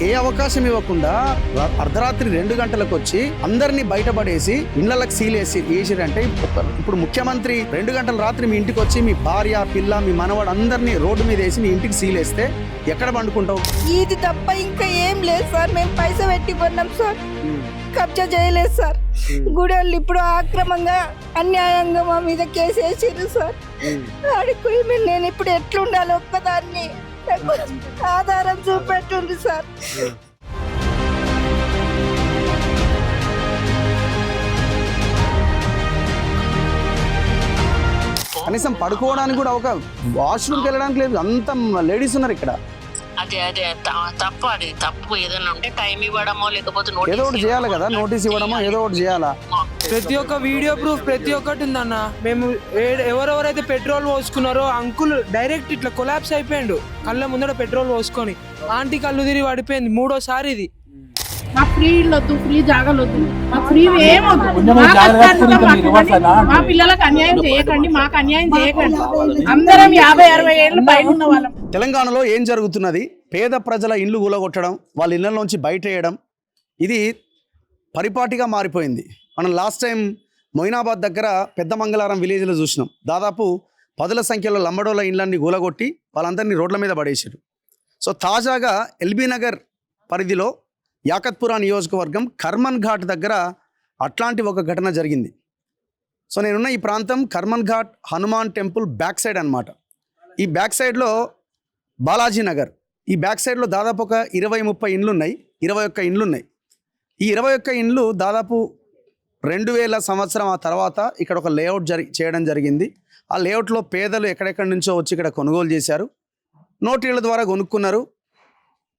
ఏ అవకాశం ఇవ్వకుండా అర్ధరాత్రి 2 గంటలకు వచ్చి అందరినీ బయటపడేసి ఇళ్లకు సీల్ వేసిరంటే ఇప్పుడు ముఖ్యమంత్రి 2 గంటల రాత్రి మీ ఇంటికి వచ్చి మీ భార్య పిల్ల మీ మనవాడు అందరినీ రోడ్డు మీద వేసి మీ ఇంటికి సీల్ వేస్తే ఎక్కడ పండుకుంటావు? ఇది తప్ప ఇంకా ఏం లేదు సార్. మేము పైసా పెట్టి కొన్నాం సార్, కబ్జా చేయలేదు సార్. గుడి వాళ్ళు ఇప్పుడు ఆక్రమంగా అన్యాయంగా మా మీద కేసు వేసారు సార్. అడిగి నేను ఇప్పుడు ఎట్లుండాలి ఒక్కదాన్ని ఆధారం చూపెట్టుండి సార్. కనీసం పడుకోవడానికి కూడా ఒక వాష్రూమ్కి వెళ్ళడానికి లేదు. అంత లేడీస్ ఉన్నారు ఇక్కడ. అదే తప్పు. అది తప్పు. ఏదైనా ఉంటే టైం ఇవ్వడమో లేకపోతే ఏదో ఒకటి చేయాలి కదా, నోటీస్ ఇవ్వడమో ఏదో ఒకటి చేయాలా. ప్రతి ఒక్క వీడియో ప్రూఫ్ ప్రతి ఒక్కటి ఉందన్న. మేము ఎవరెవరైతే పెట్రోల్ పోసుకున్నారో అంకుల్ డైరెక్ట్ ఇట్లా కొలాప్స్ అయిపోయాడు కళ్ళ ముందర పెట్రోల్ పోసుకొని. ఆంటీ కళ్ళు తిరిగి పడిపోయింది. 3వ సారి ఇది. మా ఫ్రీ ఇల్లొద్దు, ఫ్రీ జాగాలొద్దు, మా ఫ్రీ ఏమొద్దు. మా పిల్లలకు అన్యాయం చేయకండి, మాకు అన్యాయం చేయకండి. అందరం 50-60 ఏళ్ళు పైన ఉన్న వాళ్ళం. తెలంగాణలో ఏం జరుగుతున్నది? పేద ప్రజల ఇండ్లు కూలగొట్టడం, వాళ్ళ ఇళ్లలోంచి బయటేయడం, ఇది పరిపాటిగా మారిపోయింది. మనం లాస్ట్ టైం మొయినాబాద్ దగ్గర పెద్ద మంగళారం విలేజ్లో చూసినాం. దాదాపు 10ల సంఖ్యలో లంబడోళ్ళ ఇండ్లన్నీ కూలగొట్టి వాళ్ళందరినీ రోడ్ల మీద పడేసారు. సో తాజాగా ఎల్బీ నగర్ పరిధిలో యాకత్పురా నియోజకవర్గం కర్మన్ ఘాట్ దగ్గర అట్లాంటి ఒక ఘటన జరిగింది. సో నేనున్న ఈ ప్రాంతం Karman Ghat Hanuman temple back side అనమాట. ఈ బ్యాక్ సైడ్లో బాలాజీ నగర్, ఈ బ్యాక్ సైడ్లో దాదాపు ఒక 20-30 ఇండ్లు ఉన్నాయి. 21 ఇండ్లు ఉన్నాయి. ఈ 21 ఇండ్లు దాదాపు 2000 సంవత్సరం ఆ తర్వాత ఇక్కడ ఒక లేఅవుట్ చేయడం జరిగింది. ఆ లేఅవుట్లో పేదలు ఎక్కడెక్కడి నుంచో వచ్చి ఇక్కడ కొనుగోలు చేశారు. నోటీళ్ళ ద్వారా కొనుక్కున్నారు.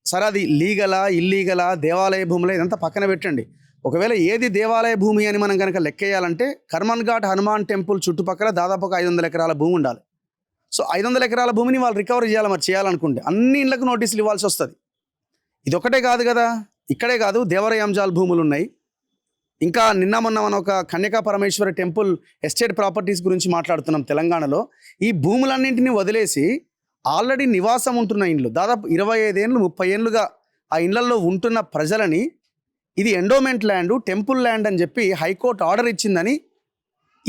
సరే అది లీగలా ఇల్లీగలా, దేవాలయ భూములా, ఇదంతా పక్కన పెట్టండి. ఒకవేళ ఏది దేవాలయ భూమి అని మనం కనుక లెక్కేయాలంటే కర్మన్ ఘాట్ హనుమాన్ టెంపుల్ చుట్టుపక్కల దాదాపు ఒక 500 ఎకరాల భూమి ఉండాలి. సో 500 ఎకరాల భూమిని వాళ్ళు రికవర్ చేయాలి. మరి చేయాలనుకుంటే అన్ని ఇళ్లకు నోటీసులు ఇవ్వాల్సి వస్తుంది. ఇది ఒకటే కాదు కదా, ఇక్కడే కాదు, దేవరయాంజాల్ భూములు ఉన్నాయి. ఇంకా నిన్న మొన్న మనం ఒక Kanyaka Parameswari temple estate properties గురించి మాట్లాడుతున్నాం తెలంగాణలో. ఈ భూములన్నింటినీ వదిలేసి ఆల్రెడీ నివాసం ఉంటున్న ఇండ్లు దాదాపు 25 ఏళ్ళు 30 ఏళ్ళుగా ఆ ఇళ్లలో ఉంటున్న ప్రజలని ఇది ఎండోమెంట్ ల్యాండ్, టెంపుల్ ల్యాండ్ అని చెప్పి హైకోర్టు ఆర్డర్ ఇచ్చిందని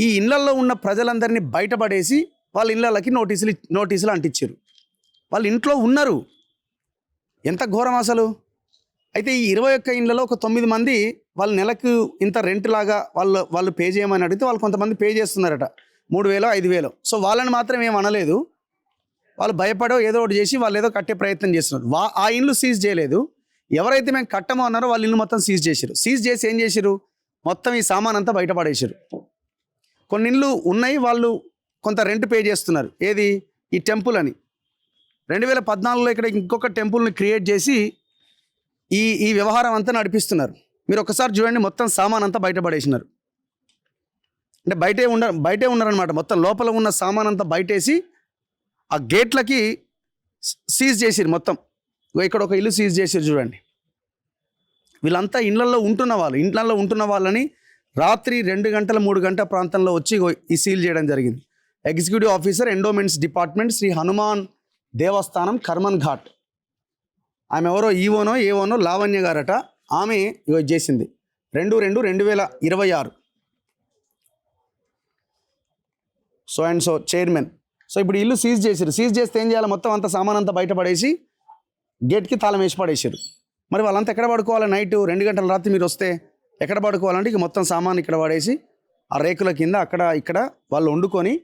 ఈ ఇళ్లలో ఉన్న ప్రజలందరినీ బయటపడేసి వాళ్ళ ఇళ్ళకి నోటీసులు అంటించారు. వాళ్ళు ఇంట్లో ఉన్నారు. ఎంత ఘోరం అసలు. అయితే ఈ 21 ఇండ్లలో ఒక 9 మంది వాళ్ళ నెలకు ఇంత రెంట్ లాగా వాళ్ళు పే చేయమని అడిగితే వాళ్ళు కొంతమంది పే చేస్తున్నారట 3000 5000. సో వాళ్ళని మాత్రం ఏం అనలేదు. వాళ్ళు భయపడో ఏదో ఒకటి చేసి వాళ్ళు ఏదో కట్టే ప్రయత్నం చేస్తున్నారు. ఆ ఇండ్లు సీజ్ చేయలేదు. ఎవరైతే మేము కట్టమో అన్నారో వాళ్ళ ఇల్లు మొత్తం సీజ్ చేశారు. సీజ్ చేసి ఏం చేశారు, మొత్తం ఈ సామాన్ అంతా బయటపడేశారు. కొన్ని ఇండ్లు ఉన్నాయి, వాళ్ళు కొంత రెంట్ పే చేస్తున్నారు. ఏది, ఈ టెంపుల్ అని. 2014లో ఇక్కడ ఇంకొక టెంపుల్ని క్రియేట్ చేసి ఈ వ్యవహారం అంతా నడిపిస్తున్నారు. మీరు ఒకసారి చూడండి, మొత్తం సామాన్ అంతా బయటపడేసినారు. అంటే బయటే ఉన్నారనమాట. మొత్తం లోపల ఉన్న సామాన్ అంతా బయటేసి ఆ గేట్లకి సీజ్ చేసిరు మొత్తం. ఇక్కడ ఒక ఇల్లు సీజ్ చేసిరు చూడండి. వీళ్ళంతా ఇళ్లలో ఉంటున్న వాళ్ళని రాత్రి 2 గంటల 3 గంటల ప్రాంతంలో వచ్చి ఈ సీల్ చేయడం జరిగింది. Executive officer endowments department Shri Hanuman Devasthanam Karman ghat. ఆమె ఎవరో ఏవోనో లావణ్య గారట. ఆమె చేసింది 2/2/2026. So and so chairman. So ఇప్పుడు ఇల్లు సీజ్ చేశారు. సీజ్ చేస్తే ఏం చేయాలి, మొత్తం అంత సామాన్ అంతా బయటపడేసి గేట్కి తాళం వేసి పడేసారు. మరి వాళ్ళంతా ఎక్కడ పడుకోవాలి? నైట్ 2 గంటల రాత్రి మీరు వస్తే ఎక్కడ పడుకోవాలంటే ఇక మొత్తం సామాన్ ఇక్కడ పడేసి ఆ రేకుల కింద అక్కడ ఇక్కడ వాళ్ళు వండుకొని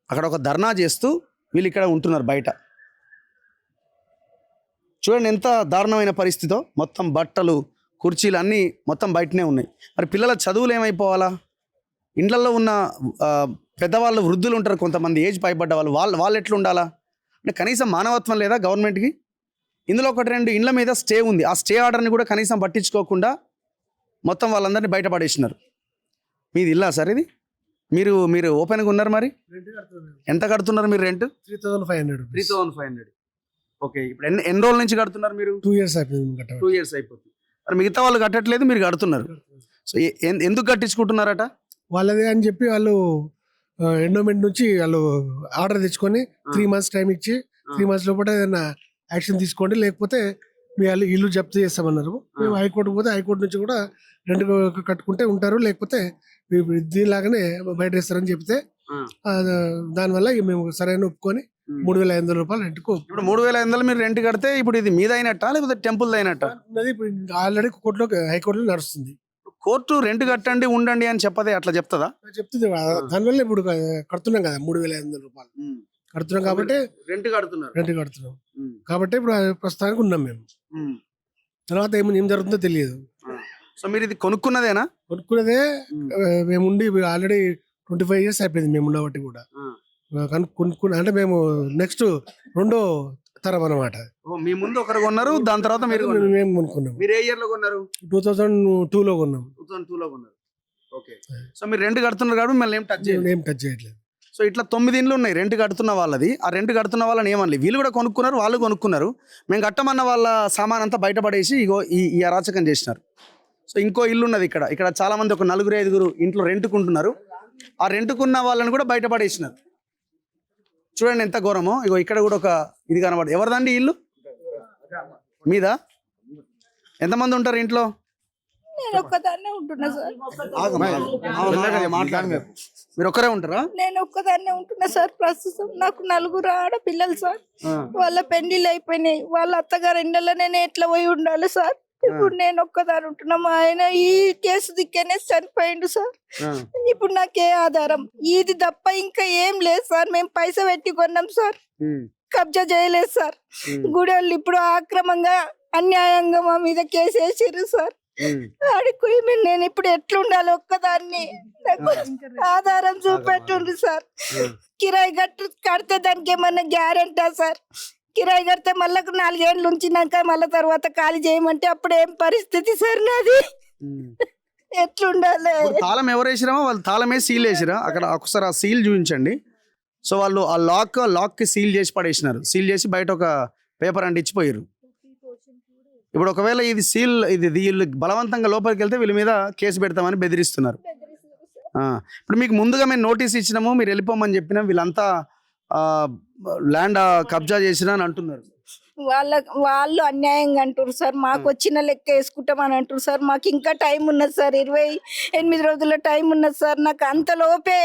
అక్కడ ఒక ధర్నా చేస్తూ వీళ్ళు ఇక్కడ ఉంటున్నారు బయట. చూడండి ఎంత దారుణమైన పరిస్థితో. మొత్తం బట్టలు కుర్చీలు అన్నీ మొత్తం బయటనే ఉన్నాయి. మరి పిల్లల చదువులు ఏమైపోవాలా? ఇండ్లలో ఉన్న పెద్దవాళ్ళు వృద్ధులు ఉంటారు, కొంతమంది ఏజ్ పైబడ్డ వాళ్ళు ఎట్లా ఉండాలా? అంటే కనీసం మానవత్వం లేదా గవర్నమెంట్కి? ఇందులో 1-2 ఇండ్ల మీద స్టే ఉంది. ఆ స్టే ఆర్డర్ని కూడా కనీసం పట్టించుకోకుండా మొత్తం వాళ్ళందరినీ బయటపడేసినారు. మీది ఇల్లా సార్ ఇది? మీరు ఓపెన్గా ఉన్నారు. మరి ఎంత కడుతున్నారు మీరు రెంట్? 3,500. ఓకే. ఇప్పుడు ఎన్ని రోజుల నుంచి కడుతున్నారు మీరు? 2 years అయిపోయింది. 2 years అయిపోతుంది. మరి మిగతా వాళ్ళు కట్టట్లేదు, మీరు కడుతున్నారు. సో ఎందుకు కట్టించుకుంటున్నారట? వాళ్ళదే అని చెప్పి వాళ్ళు ఎండోమెంట్ నుంచి వాళ్ళు ఆర్డర్ తెచ్చుకొని 3 months టైం ఇచ్చి 3 months లోపల ఏదైనా యాక్షన్ తీసుకోండి, లేకపోతే మీ ఇల్లు జప్తు చేస్తామన్నారు. మేము హైకోర్టు పోతే హైకోర్టు నుంచి కూడా రెంట్ కట్టుకుంటే ఉంటారు, లేకపోతే దీనిలాగానే బయట ఇస్తారని చెప్తే దానివల్ల మేము సరైన ఒప్పుకొని 3,500 రూపాయలు రెంట్కు ఇప్పుడు 3,500 మీరు రెంట్ కడితే ఇప్పుడు ఇది మీద అయినట్టా లేకపోతే టెంపుల్ అయినట్టా? ఆల్రెడీ కోర్టులో హైకోర్టులో నడుస్తుంది. కోర్టు రెంట్ కట్టండి ఉండండి అని చెప్పదే అట్లా చెప్తుందా? చెప్తుంది. దానివల్ల ఇప్పుడు కడుతున్నాం కదా 3,500 రూపాయలు కడుతున్నాం కాబట్టి రెంట్ కడుతున్నాం కాబట్టి ఇప్పుడు ప్రస్తుతానికి ఉన్నాం మేము. తర్వాత ఏం జరుగుతుందో తెలియదు. సో మీరు ఇది కొనుక్కున్నదేనా? కొనుక్కున్నదే. మేము ఉండి ఆల్రెడీ 25 years అయిపోయింది మేము ఉండబట్టి కూడా. కొనుక్కున్న అంటే మేము నెక్స్ట్ 2వ తరం అనమాట. మీ ముందు ఒకరు కొన్నారు, దాని తర్వాత మీరు మేము కొనుక్కున్నాం. మీరు ఏ ఇయర్ లో కొన్నారు? 2002లో కొన్నాం. 2002లో కొన్నారు. ఓకే. సో మీరు రెంట్ కడుతున్నారు కాబట్టి మిమ్మల్ని ఏం టచ్ చేయట్లేదు. సో ఇట్లా 9 ఇండ్లు ఉన్నాయి రెంట్ కడుతున్న వాళ్ళది. ఆ రెంట్ కడుతున్న వాళ్ళని ఏమనలేదు, వీళ్ళు కూడా కొనుక్కున్నారు, వాళ్ళు కొనుక్కున్నారు. మేము కట్టమన్న వాళ్ళ సామాన్ అంతా బయటపడేసి ఇగో ఈ అరాచకం చేసినారు. సో ఇంకో ఇల్లు ఉన్నది ఇక్కడ చాలా మంది ఒక 4-5 ఇంట్లో రెంట్కుంటున్నారు. ఆ రెంట్కున్న వాళ్ళని కూడా బయటపడేసినారు. చూడండి ఎంత ఘోరమో. ఇగో ఇక్కడ కూడా ఒక ఇది కనబడదు. ఎవరిదండి ఇల్లు? మీద ఎంతమంది ఉంటారు ఇంట్లో? నేను ఒక్కదాన్నే ఉంటున్నా సార్. మీరు ఒక్కరే ఉంటారా? నేను ఒక్కదాన్నే ఉంటున్నా సార్. ప్రస్తుతం నాకు 4 ఆడపిల్లలు సార్. వాళ్ళ పెళ్లిళ్ళు అయిపోయినాయి. వాళ్ళ అత్తగారు ఎండలో నేను ఎట్లా పోయి ఉండాలి సార్? ఇప్పుడు నేను ఒక్కదాని ఉంటున్నా. మా ఆయన ఈ కేసు దిక్కనే చనిపోయిండు సార్. ఇప్పుడు నాకే ఆధారం ఇది తప్ప ఇంకా ఏం లేదు సార్. మేము పైసా పెట్టి కొన్నాం సార్, కబ్జా చేయలేదు సార్. గుడి వాళ్ళు ఇప్పుడు ఆక్రమంగా అన్యాయంగా మా మీద కేసు వేసిర్రు సార్. అడుగు నేను ఇప్పుడు ఎట్లుండాలి? ఒక్కదాన్ని నాకు ఆధారం చూపెట్టుండ్రు సార్. కిరాయి కడితే దానికి ఏమన్నా గ్యారెంటా సార్? కిరాయి కడితే మళ్ళీ 4 ఏళ్ళు ఉంచినాక మళ్ళీ తర్వాత ఖాళీ చేయమంటే అప్పుడు ఏం పరిస్థితి సార్ నాది? ఎట్లుండాలి? తాళం ఎవరు వేసిరామో వాళ్ళు తాళమే సీల్ వేసిరా. అక్కడ ఒకసారి ఆ సీల్ చూపించండి. సో వాళ్ళు ఆ లాక్ కి సీల్ చేసి పడేసినారు. సీల్ చేసి బయట ఒక పేపర్ అంటించిపోయారు. ఇప్పుడు ఒకవేళ ఇది సీల్ వీళ్ళు బలవంతంగా లోపలికి వెళ్తే వీళ్ళ మీద కేసు పెడతామని బెదిరిస్తున్నారు. ఇప్పుడు మీకు ముందుగా మేము నోటీస్ ఇచ్చినాము, మీరు వెళ్ళిపోమని చెప్పినా వీళ్ళంతా ల్యాండ్ కబ్జా చేసినా అని అంటున్నారు. వాళ్ళు అన్యాయంగా అంటారు సార్. మాకు వచ్చిన లెక్క వేసుకుంటామని అంటారు సార్. మాకు ఇంకా టైం ఉన్నది సార్. 28 రోజుల టైం ఉన్నది సార్. నాకు అంతలోపే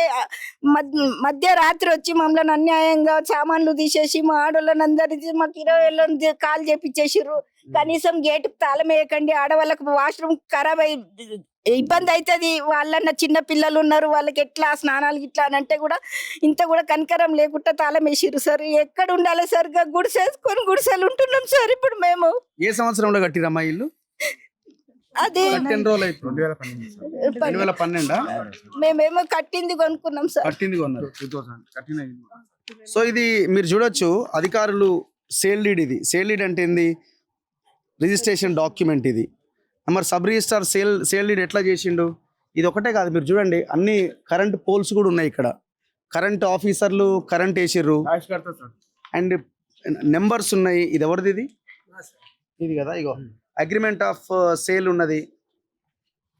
మధ్యరాత్రి వచ్చి మమ్మల్ని అన్యాయంగా సామాన్లు తీసేసి మా ఆడవాళ్ళని అందరి మాకు 20 ఏళ్ళని కాల్ చేపించేసిర్రు. కనీసం గేటుకు తాళం వేయకండి, ఆడవాళ్ళకు వాష్రూమ్ ఖరాబ్ అయ్యి ఇబ్బంది అవుతుంది, వాళ్ళన్న చిన్న పిల్లలు ఉన్నారు, వాళ్ళకి ఎట్లా స్నానాలు ఇట్లా అని అంటే కూడా ఇంత కూడా కనికరం లేకుండా తాళం వేసిర్రు సార్. ఎక్కడ ఉండాలి సార్? గుడిసేసుకొని గుడిసెలు ఉంటున్నాం సార్. ఇప్పుడు మేము ఏ సంవత్సరంలో కట్టిరమ్మా ఇల్లు? అది 2012 మేమేమో కట్టింది కొనుక్కున్నాం సార్. కట్టింది కొన్నారు. సో ఇది మీరు చూడొచ్చు అధికారులు సేల్ డీడ్. ఇది సేల్ డీడ్ అంటే ఏంది? రిజిస్ట్రేషన్ డాక్యుమెంట్ ఇది. మరి సబ్ రిజిస్ట్రార్ సేల్ డీడ్ ఎట్లా చేసిండు? ఇది ఒకటే కాదు, మీరు చూడండి అన్ని కరెంట్ పోల్స్ కూడా ఉన్నాయి ఇక్కడ. కరెంట్ ఆఫీసర్లు కరెంట్ వేసిర్రు అండ్ నెంబర్స్ ఉన్నాయి. ఇది ఎవరిది? ఇది కదా. ఇగో అగ్రిమెంట్ ఆఫ్ సేల్ ఉన్నది.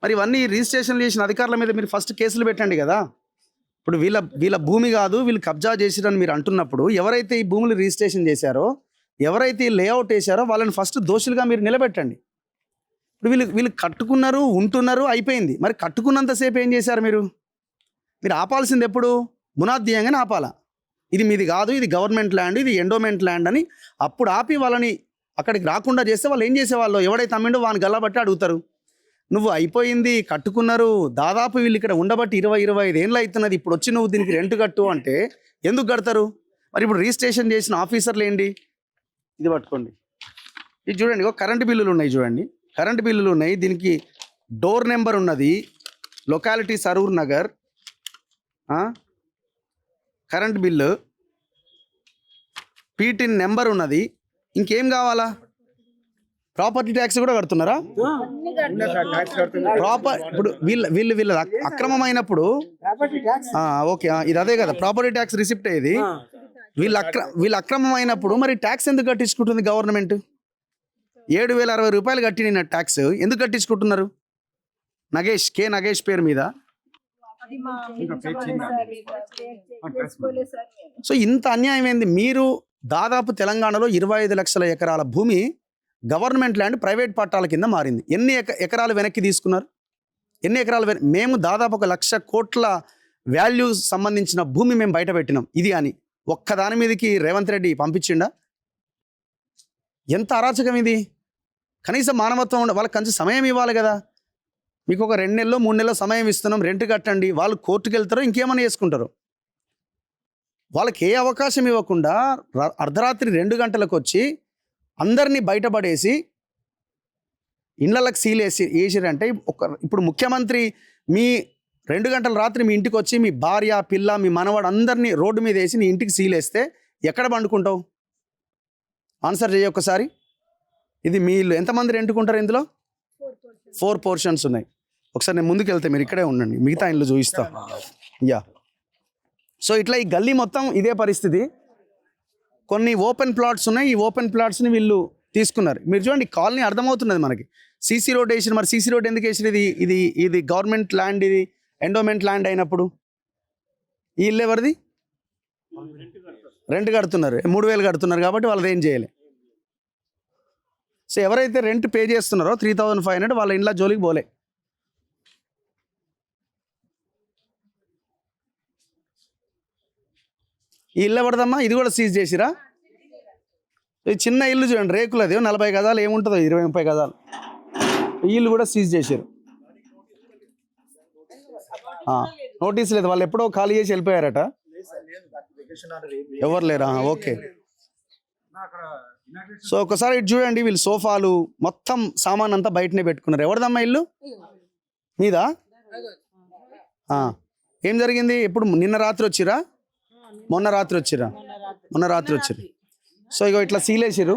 మరి ఇవన్నీ రిజిస్ట్రేషన్ చేసిన అధికారుల మీద మీరు ఫస్ట్ కేసులు పెట్టండి కదా. ఇప్పుడు వీళ్ళ భూమి కాదు, వీళ్ళు కబ్జా చేసిరని మీరు అంటున్నప్పుడు ఎవరైతే ఈ భూములు రిజిస్ట్రేషన్ చేశారో, ఎవరైతే ఈ లేఅవుట్ వేసారో వాళ్ళని ఫస్ట్ దోషులుగా మీరు నిలబెట్టండి. ఇప్పుడు వీళ్ళు కట్టుకున్నారు, ఉంటున్నారు, అయిపోయింది. మరి కట్టుకున్నంతసేపు ఏం చేశారు మీరు? ఆపాల్సింది ఎప్పుడు? మునాద్దీయంగానే ఆపాలా. ఇది మీది కాదు, ఇది గవర్నమెంట్ ల్యాండ్, ఇది ఎండోమెంట్ ల్యాండ్ అని అప్పుడు ఆపి వాళ్ళని అక్కడికి రాకుండా చేస్తే వాళ్ళు ఏం చేసేవాళ్ళు? ఎవడైతే అమ్మిండో వాని గల్లబట్టి అడుగుతారు. నువ్వు అయిపోయింది, కట్టుకున్నారు, దాదాపు వీళ్ళు ఇక్కడ ఉండబట్టి 20-25 ఏళ్ళు అవుతున్నది, ఇప్పుడు వచ్చి నువ్వు దీనికి రెంట్ కట్టు అంటే ఎందుకు కడతారు? మరి ఇప్పుడు రిజిస్ట్రేషన్ చేసిన ఆఫీసర్లు ఏంటి? ఇది పట్టుకోండి, ఇది చూడండి. కరెంటు బిల్లులు ఉన్నాయి చూడండి, కరెంటు బిల్లులు ఉన్నాయి. దీనికి డోర్ నెంబర్ ఉన్నది, locality Saroor Nagar, current bill, పీటిన్ number ఉన్నది. ఇంకేం కావాలా? ప్రాపర్టీ ట్యాక్స్ కూడా కడుతున్నారా? ఇప్పుడు వీళ్ళ అక్రమమైనప్పుడు ఓకే, ఇది అదే కదా ప్రాపర్టీ ట్యాక్స్ రిసిప్ట్ అయ్యేది. వీళ్ళ అక్రమమైనప్పుడు మరి ట్యాక్స్ ఎందుకు కట్టించుకుంటుంది గవర్నమెంట్? 7,060 రూపాయలు కట్టిన ట్యాక్స్ ఎందుకు కట్టించుకుంటున్నారు? నగేష్ పేరు మీద. సో ఇంత అన్యాయం ఏంది? మీరు దాదాపు తెలంగాణలో 25 లక్షల ఎకరాల భూమి గవర్నమెంట్ ల్యాండ్ ప్రైవేట్ పట్టాల కింద మారింది. ఎన్ని ఎకరాలు వెనక్కి తీసుకున్నారు? ఎన్ని ఎకరాలు మేము దాదాపు 1,00,000 కోట్ల వాల్యూ సంబంధించిన భూమి మేము బయట పెట్టినాం ఇది అని. ఒక్కదాని మీదకి రేవంత్ రెడ్డి పంపించిండా? ఎంత అరాచకం ఇది! కనీసం మానవత్వం వాళ్ళకి కొంచెం సమయం ఇవ్వాలి కదా. మీకు ఒక 2 నెలలు 3 నెలలు సమయం ఇస్తున్నాం, రెంట్ కట్టండి. వాళ్ళు కోర్టుకు వెళ్తారో ఇంకేమైనా చేసుకుంటారు. వాళ్ళకి ఏ అవకాశం ఇవ్వకుండా అర్ధరాత్రి 2 గంటలకు వచ్చి అందరినీ బయటపడేసి ఇళ్ళకి సీల్ వేసిరంటే ఇప్పుడు ముఖ్యమంత్రి మీ 2 గంటల రాత్రి మీ ఇంటికి వచ్చి మీ భార్య పిల్ల మీ మనవాడు అందరినీ రోడ్డు మీద వేసి నీ ఇంటికి సీల్ వేస్తే ఎక్కడ పండుకుంటావు? ఆన్సర్ చేయ ఒక్కసారి. ఇది మీ ఇల్లు. ఎంతమంది రెంట్కుంటారు? ఇందులో 4 పోర్షన్స్ ఉన్నాయి. ఒకసారి నేను ముందుకు వెళ్తే మీరు ఇక్కడే ఉండండి, మిగతా ఇల్లు చూపిస్తా. యా, సో ఇట్లా ఈ గల్లీ మొత్తం ఇదే పరిస్థితి. కొన్ని ఓపెన్ ప్లాట్స్ ఉన్నాయి. ఈ ఓపెన్ ప్లాట్స్ని వీళ్ళు తీసుకున్నారు. మీరు చూడండి, కాలనీ అర్థమవుతున్నది మనకి. సీసీ రోడ్ వేసిన, మరి సీసీ రోడ్ ఎందుకు వేసిన? ఇది గవర్నమెంట్ ల్యాండ్, ఇది ఎండోమెంట్ ల్యాండ్ అయినప్పుడు ఈ ఇల్లు ఎవరిది? రెంట్ కడుతున్నారు, 3,000 కడుతున్నారు కాబట్టి వాళ్ళది ఏం చేయలే. సో ఎవరైతే రెంట్ పే చేస్తున్నారో 3,500 వాళ్ళ ఇంట్లో జోలికి పోలే. ఈ ఇల్లు ఎవరిదమ్మా? ఇది కూడా సీజ్ చేసిరా? ఇది చిన్న ఇల్లు చూడండి, రేకులది, 40 గజాలు ఏముంటుందో, 20-30 గజాలు. ఈ ఇల్లు కూడా సీజ్ చేశారు. నోటీస్ లేదు, వాళ్ళు ఎప్పుడో ఖాళీ చేసి వెళ్ళిపోయారట. ఎవరు లేరా? ఓకే. సో ఒకసారి ఇటు చూడండి, వీళ్ళు సోఫాలు మొత్తం సామాన్ అంతా బయటనే పెట్టుకున్నారు. ఎవరిదమ్మా ఇల్లు? మీదా? ఏం జరిగింది? ఎప్పుడు? నిన్న రాత్రి వచ్చిరా? మొన్న రాత్రి వచ్చిరా? మొన్న రాత్రి వచ్చిరు. సో ఇగో ఇట్లా సీలేసారు.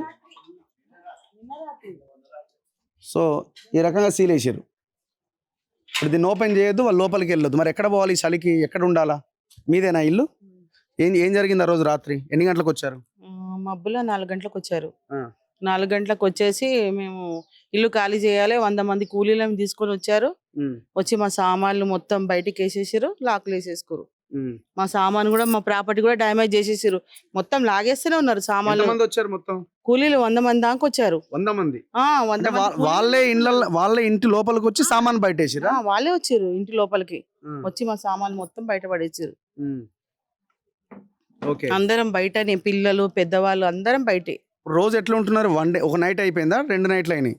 సో ఈ రకంగా సీలేసారు. ఇప్పుడు దీన్ని ఓపెన్ చేయొద్దు, వాళ్ళు లోపలికి వెళ్ళొద్దు. మరి ఎక్కడ పోవాలి? చలికి ఎక్కడ ఉండాలా? మీదేనా ఇల్లు? ఏం జరిగింది ఆ రోజు రాత్రి? ఎన్ని గంటలకు వచ్చారు? మబ్బులో 4 గంటలకు వచ్చారు. 4 గంటలకు వచ్చేసి మేము ఇల్లు ఖాళీ చేయాలి, 100 మంది కూలీలను తీసుకొని వచ్చారు. వచ్చి మా సామాన్లు మొత్తం బయటికి వేసేసారు, లాక్లు వేసేసుకోరు. మా సామాను కూడా, మా ప్రాపర్టీ కూడా డ్యామేజ్ చేసేసారు. మొత్తం లాగేస్తూనే ఉన్నారు సామాన్లు. వచ్చారు మొత్తం కూలీలు 100 మంది దాకా వచ్చారు. 100 మంది? 100 మంది వాళ్ళే ఇంటి లోపలికి వచ్చి సామాన్ బయట వేసారా? వాళ్ళే వచ్చారు ఇంటి లోపలికి వచ్చి మా సామాన్లు మొత్తం బయట పడేసారు. అందరం బయటనే, పిల్లలు పెద్దవాళ్ళు అందరం బయటే. రోజు ఎట్లా ఉంటున్నారు? 1 డే, ఒక నైట్ అయిపోయిందా? 2 నైట్లు అయినాయి.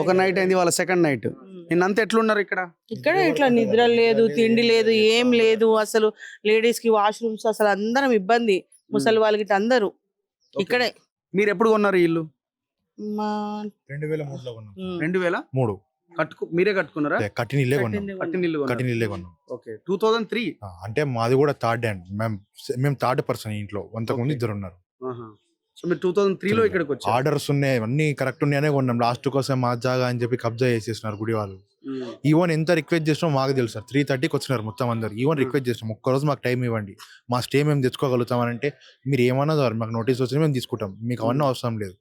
ఒక నైట్ అయింది, వాళ్ళ సెకండ్ నైట్. నిన్నంతా ఎట్లున్నారు ఇక్కడ? ఇక్కడ ఇట్లా నిద్ర లేదు, తిండి లేదు, ఏం లేదు. అసలు లేడీస్ కి వాష్రూమ్స్, అసలు అందరం ఇబ్బంది. ముసలి వాళ్ళకి అందరూ ఇక్కడే. మీరు ఎప్పుడు కొన్నారు ఈ ఇల్లు? 2003లో కొన్నాం. 2003 మీరే కట్టుకున్నారా? కట్టిన ఇల్లే కొన్నాం. కట్టిన ఇల్లే కొన్నాం. ఓకే. 2003 అంటే మాది కూడా థర్డ్ హ్యాండ్. మేము థర్డ్ పర్సన్ ఇంట్లో. అంతకుముందు 2 ఉన్నారు. సో మీరు 2003లో ఇక్కడికి వచ్చారు. ఆర్డర్స్ ఉన్నాయి, అన్ని కరెక్ట్ ఉన్నాయనే కొన్నాం. లాస్ట్ కోసం మా జాగా అని చెప్పి కబ్జా చేసేస్తున్నారు గుడి వాళ్ళు. ఈవెన్ ఎంత రిక్వెస్ట్ చేసినామో మాకు తెలుసు సార్. 3:30కి వచ్చినారు మొత్తం అందరు. ఈవెన్ రిక్వెస్ట్ చేసినాం, ఒక్కరోజు మాకు టైం ఇవ్వండి, మా స్టే మేము తెచ్చుకోగలుగుతాం అని. అంటే మీరు ఏమన్నా సార్, మాకు నోటీస్ వచ్చినా మేము తీసుకుంటాం, మీకు అవన్నీ అవసరం లేదు.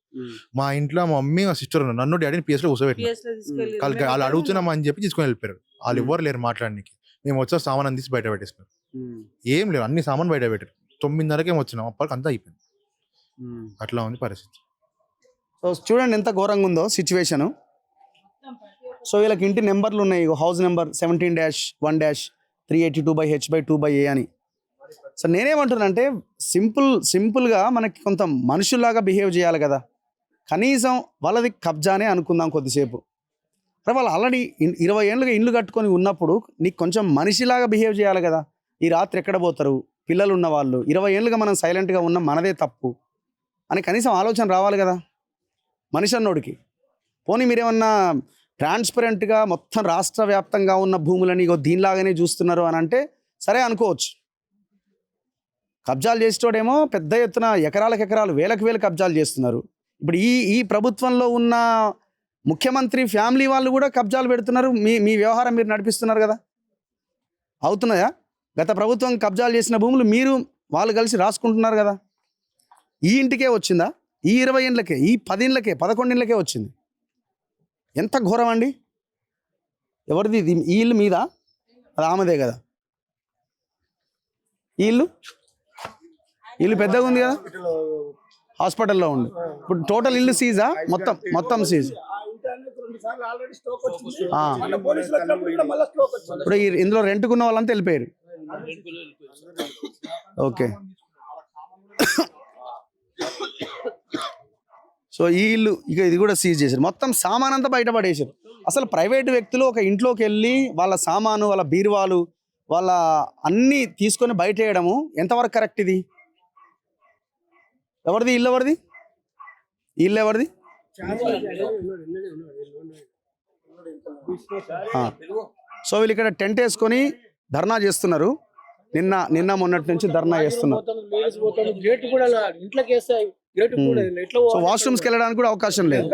మా ఇంట్లో మా మమ్మీ మా సిస్టర్ ఉన్నారు, నన్ను డాడీని PS లో కూర్చోబెట్టినారు. వాళ్ళు అడుగుతున్నామా అని చెప్పి తీసుకొని వెళ్ళిపోయారు. వాళ్ళు ఎవ్వరు లేరు మాట్లాడడానికి. మేము వచ్చే సామాన్ తీసి బయట పెట్టేస్తున్నారు. ఏం లేదు, అన్ని సామాన్ బయట పెట్టారు. 9:30కే వచ్చినాం, అప్పటికి అంతా అయిపోయింది. అట్లా ఉంది పరిస్థితి. సో చూడండి ఎంత ఘోరంగా ఉందో సిచ్యువేషను. సో వీళ్ళకి ఇంటి నెంబర్లు ఉన్నాయి. హౌస్ నెంబర్ 17-1-382/H/2/A అని. సో నేనేమంటున్నానంటే సింపుల్గా మనకి కొంత మనుషుల్లాగా బిహేవ్ చేయాలి కదా. కనీసం వాళ్ళది కబ్జానే అనుకుందాం కొద్దిసేపు. అరే వాళ్ళు ఆల్రెడీ 20 ఏళ్ళుగా ఇల్లు కట్టుకొని ఉన్నప్పుడు నీకు కొంచెం మనిషిలాగా బిహేవ్ చేయాలి కదా. ఈ రాత్రి ఎక్కడ పోతారు? పిల్లలు ఉన్న వాళ్ళు 20 ఏళ్ళుగా మనం సైలెంట్గా ఉన్నాం, మనదే తప్పు అని కనీసం ఆలోచన రావాలి కదా మనిషి అన్నోడికి. పోనీ మీరేమన్నా ట్రాన్స్పరెంట్గా మొత్తం రాష్ట్ర వ్యాప్తంగా ఉన్న భూములని దీనిలాగానే చూస్తున్నారు అని అంటే సరే అనుకోవచ్చు. కబ్జాలు చేసేటోడేమో పెద్ద ఎత్తున ఎకరాలకు ఎకరాలు, వేలకు వేలు కబ్జాలు చేస్తున్నారు. ఇప్పుడు ఈ ప్రభుత్వంలో ఉన్న ముఖ్యమంత్రి ఫ్యామిలీ వాళ్ళు కూడా కబ్జాలు పెడుతున్నారు. మీ వ్యవహారం మీరు నడిపిస్తున్నారు కదా. అవుతున్నాయా? గత ప్రభుత్వం కబ్జాలు చేసిన భూములు మీరు వాళ్ళు కలిసి రాసుకుంటున్నారు కదా. ఈ ఇంటికే వచ్చిందా? ఈ 20 ఏళ్ళకే, ఈ 10 ఏళ్ళకే, 11 ఏళ్ళకే వచ్చింది. ఎంత ఘోరం అండి. ఎవరిది ఈ ఇల్లు? మీద అది ఆమెదే కదా. ఈ ఇల్లు పెద్దగా ఉంది కదా. హాస్పిటల్లో ఉండు. ఇప్పుడు టోటల్ ఇల్లు సీజా? మొత్తం సీజ్. ఇప్పుడు ఇందులో రెంట్కున్న వాళ్ళంతా వెళ్ళిపోయారు. ఓకే. సో ఈ ఇల్లు ఇక ఇది కూడా సీజ్ చేశారు. మొత్తం సామాన్ అంతా బయటపడేశారు. అసలు ప్రైవేట్ వ్యక్తులు ఒక ఇంట్లోకి వెళ్ళి వాళ్ళ సామాను, వాళ్ళ బీరువాలు, వాళ్ళ అన్నీ తీసుకొని బయట వేయడము ఎంతవరకు కరెక్ట్? ఇది ఎవరిది? ఇల్లు ఎవరిది? ఇల్లు ఎవరిది? సో వీళ్ళు ఇక్కడ టెంట్ వేసుకొని ధర్నా చేస్తున్నారు. నిన్న మొన్నటి నుంచి ధర్నా చేస్తున్నారు. సో వాష్రూమ్స్కి వెళ్ళడానికి కూడా అవకాశం లేదు.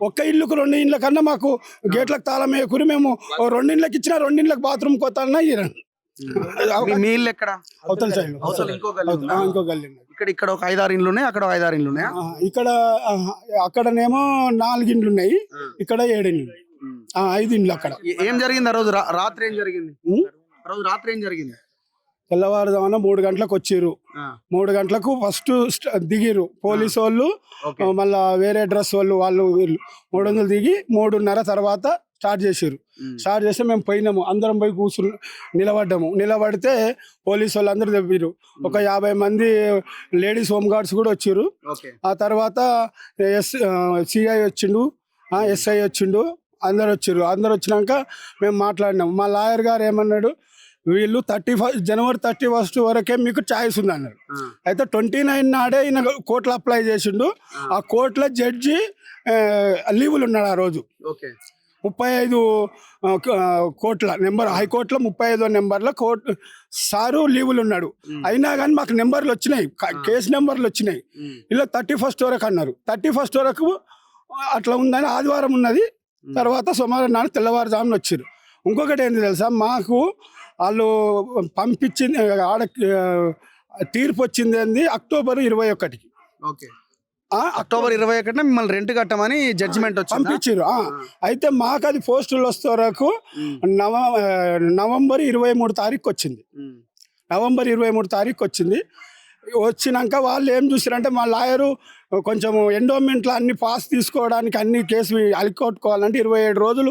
ఒక్క ఇల్లుకు 2 ఇళ్ళ కన్నా మాకు గేట్లకు తాళం వేయకూరి మేము 2 ఇళ్ళకి ఇచ్చిన 2 ఇళ్ళకి బాత్రూమ్ కొత్త మీ ఇల్లు ఎక్కడ? అవతల సైడ్ ఇంకో గల్లీ. ఇక్కడ ఒక 5-6 ఇండ్లు ఉన్నాయి, అక్కడ 5-6 ఇండ్లు ఉన్నాయా? అక్కడనేమో 4 ఇండ్లు ఉన్నాయి, ఇక్కడ 7 ఇండ్లు, 5 ఇండ్లు. అక్కడ ఏం జరిగింది ఆ రోజు రాత్రి? ఏం జరిగింది రాత్రి? ఏం జరిగింది? తెల్లవారుజామున 3 గంటలకు వచ్చిర్రు. 3 గంటలకు ఫస్ట్ దిగిరు పోలీసు వాళ్ళు, మళ్ళా వేరే డ్రెస్ వాళ్ళు 300 దిగి 3:30 తర్వాత స్టార్ట్ చేసారు. స్టార్ట్ చేస్తే మేము పోయినాము, అందరం పోయి నిలబడితే పోలీసు వాళ్ళు అందరూ తెప్పిరు. ఒక 50 మంది లేడీస్ హోమ్ గార్డ్స్ కూడా వచ్చిర్రు. ఆ తర్వాత సిఐ వచ్చిండు, ఎస్ఐ వచ్చిండు, అందరు వచ్చిర్రు. అందరు వచ్చినాక మేము మాట్లాడినాము. మా లాయర్ గారు ఏమన్నాడు, వీళ్ళు జనవరి 31 వరకే మీకు ఛాయిస్ ఉంది అన్నారు. అయితే 29 నాడే ఈయన కోర్టులో అప్లై చేసిండు. ఆ కోర్టులో జడ్జి లీవులు ఉన్నాడు ఆ రోజు. 35 కోట్ల నెంబర్, హైకోర్టులో 35వ నెంబర్లో కోర్టు సారు లీవులు ఉన్నాడు. అయినా కానీ మాకు నెంబర్లు వచ్చినాయి, కేసు నెంబర్లు వచ్చినాయి. ఇలా 31 వరకు అన్నారు. 31 వరకు అట్లా ఉందని ఆదివారం ఉన్నది. తర్వాత సోమవారం నాడు తెల్లవారుజామున వచ్చారు. ఇంకొకటి ఏంటి తెలుసా, మాకు వాళ్ళు పంపించింది తీర్పు వచ్చింది ఏంది అక్టోబర్ 21కి. అక్టోబర్ 21న మిమ్మల్ని రెంట్ కట్టమని జడ్జిమెంట్ వచ్చి పంపించారు. అయితే మాకు అది పోస్టులు వస్తే వరకు నవంబర్ 23 తారీఖు వచ్చింది. నవంబర్ 23 తారీఖు వచ్చింది. వచ్చినాక వాళ్ళు ఏం చూసారంటే, మా లాయరు కొంచెం ఎండోమెంట్లో అన్ని పాస్ తీసుకోవడానికి అన్ని కేసు అలికొట్టుకోవాలంటే 27 రోజులు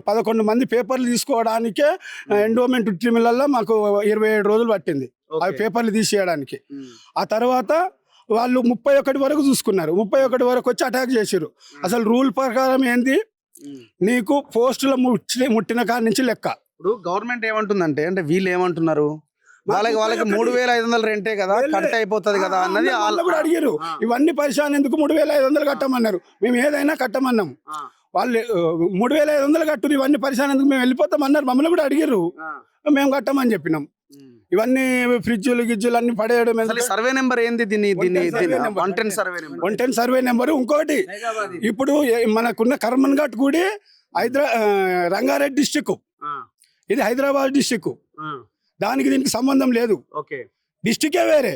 11 మంది పేపర్లు తీసుకోవడానికే ఎండోమెంట్ ట్రిబ్యునల్లో మాకు 27 రోజులు పట్టింది అవి పేపర్లు తీసేయడానికి. ఆ తర్వాత వాళ్ళు 31 వరకు చూసుకున్నారు. 31 వరకు వచ్చి అటాక్ చేశారు. అసలు రూల్ ప్రకారం ఏంది, నీకు పోస్టులో ముట్టిన కాడి నుంచి లెక్క. ఇప్పుడు గవర్నమెంట్ ఏమంటుందంటే, అంటే వీళ్ళు ఏమంటున్నారు, వాళ్ళకి 3500 రెంటే కదా, కట్ అయిపోతుంది కదా అన్నది వాళ్ళు కూడా అడిగారు. ఇవన్నీ పరిశాన్ ఎందుకు 3500 కట్టమన్నారు. మేము ఏదైనా కట్టమన్నాం. వాళ్ళు 3500 కట్టు, ఇవన్నీ పరిశాన్ ఎందుకు, మేము వెళ్ళిపోతాం అన్నారు. మమ్మల్ని కూడా అడిగారు, మేము కట్టమని చెప్పినాం. ఇవన్నీ ఫ్రిడ్జులు గిజ్జులు అన్ని పడేయడం. సర్వే నెంబర్ ఏంది? 110 సర్వే నెంబర్. ఇంకోటి, ఇప్పుడు మనకున్న కర్మన్ ఘాట్ కూడా రంగారెడ్డి డిస్టిక్, ఇది హైదరాబాద్ డిస్టిక్. దానికి దీనికి సంబంధం లేదు. డిస్టికే వేరే,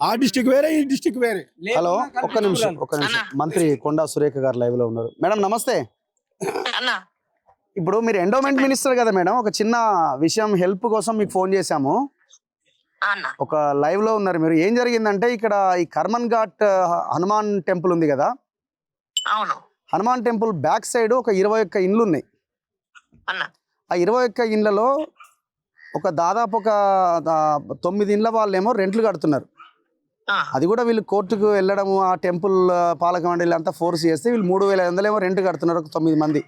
ఆ డిస్టిక్ వేరే, ఈ డిస్టిక్ వేరే. హలో, ఒక్క నిమిషం. మంత్రి కొండా సురేఖ గారు లైవ్ లో ఉన్నారు. మేడం నమస్తే. ఇప్పుడు మీరు ఎండోమెంట్ మినిస్టర్ కదా మేడం, ఒక చిన్న విషయం హెల్ప్ కోసం మీకు ఫోన్ చేశాము. ఒక లైవ్ లో ఉన్నారు మీరు. ఏం జరిగిందంటే, ఇక్కడ ఈ కర్మన్ ఘాట్ హనుమాన్ టెంపుల్ ఉంది కదా, హనుమాన్ టెంపుల్ బ్యాక్ సైడ్ ఒక 21 ఇండ్లు ఉన్నాయి. ఆ 21 ఇండ్లలో దాదాపు ఒక 9 ఇండ్ల వాళ్ళేమో రెంట్లు కడుతున్నారు. అది కూడా వీళ్ళు కోర్టుకు వెళ్ళడము, ఆ టెంపుల్ పాలక మండలి అంతా ఫోర్స్ చేస్తే వీళ్ళు 3500 ఏమో రెంట్ కడుతున్నారు, ఒక 9 మంది.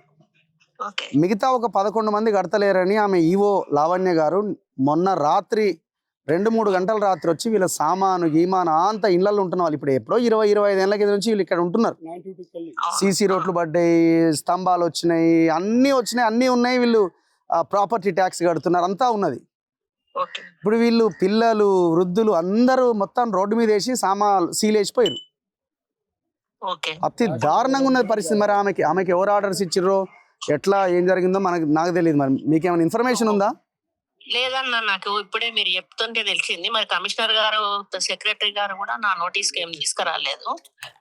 మిగతా ఒక 11 మంది కడతలేరని ఆమె ఈవో లావణ్య గారు మొన్న రాత్రి 2-3 గంటల రాత్రి వచ్చి వీళ్ళ సామాను గీమాను అంతా ఇళ్లలో ఉంటున్న వాళ్ళు ఇప్పుడు ఎప్పుడో 20-25 ఏళ్ళ కింద నుంచి వీళ్ళు ఇక్కడ ఉంటున్నారు. సీసీ రోడ్లు పడ్డాయి, స్తంభాలు వచ్చినాయి, అన్నీ ఉన్నాయి. వీళ్ళు ప్రాపర్టీ ట్యాక్స్ కడుతున్నారు, అంతా ఉన్నది. ఇప్పుడు వీళ్ళు పిల్లలు, వృద్ధులు అందరూ మొత్తం రోడ్డు మీద వేసి సీలేసిపోయారు. అతి దారుణంగా ఉన్నది పరిస్థితి. మరి ఆమెకి ఎవరు ఆర్డర్స్ ఇచ్చిర్రో, ఎట్లా ఏం జరిగిందో నాకు తెలియదు. మరి మీకేమైనా ఇన్ఫర్మేషన్ ఉందా? లేదన్నా, నాకు ఇప్పుడే మీరు చెప్తుంటే తెలిసింది. మరి కమిషనర్ గారు, సెక్రటరీ గారు కూడా నా నోటీస్కి ఏం తీసుకురాలేదు.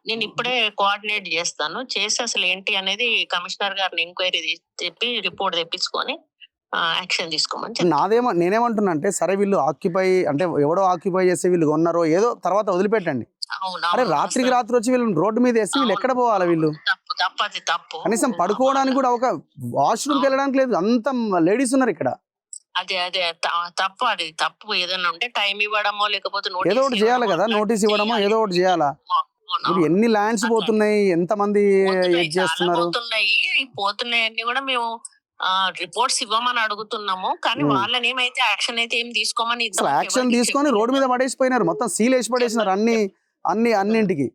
నేను ఇప్పుడే కోఆర్డినేట్ చేస్తాను, చేసి అసలు ఏంటి అనేది కమిషనర్ గారిని ఎంక్వైరీ చెప్పి రిపోర్ట్ తెప్పించుకొని యాక్షన్ తీసుకోమని చెప్పి. నేనేమంటున్నా అంటే సరే వీళ్ళు ఆక్యుపై అంటే ఎవడో ఆక్యుపై చేస్తే వీళ్ళు కొన్నారో ఏదో తర్వాత వదిలిపెట్టండి. అరే రాత్రికి రాత్రి వచ్చి వీళ్ళు రోడ్డు మీద వేస్తే వీళ్ళు ఎక్కడ పోవాలి? వీళ్ళు తప్పు కనీసం పడుకోవడానికి కూడా ఒక వాష్రూమ్కి వెళ్ళడానికి లేదు. అంత లేడీస్ ఉన్నారు ఇక్కడ. అదే తప్పు. అది తప్పు. ఏదైనా ఉంటే టైం ఇవ్వడమో లేకపోతే ఏదో ఒకటి చేయాలి కదా, నోటీస్ ఇవ్వడమో ఏదో ఒకటి చేయాలా. ఇప్పుడు ఎన్ని ల్యాండ్స్ పోతున్నాయి, ఎంత మంది చేస్తున్నారు. పోతున్నాయని కూడా మేము రిపోర్ట్స్ ఇవ్వమని అడుగుతున్నాము. కానీ వాళ్ళని ఏమైతే యాక్షన్ అయితే ఏం తీసుకోమని అసలు యాక్షన్ తీసుకొని రోడ్డు మీద పడేసిపోయినారు, మొత్తం సీల్ వేసి పడేసినారు అన్నింటికి.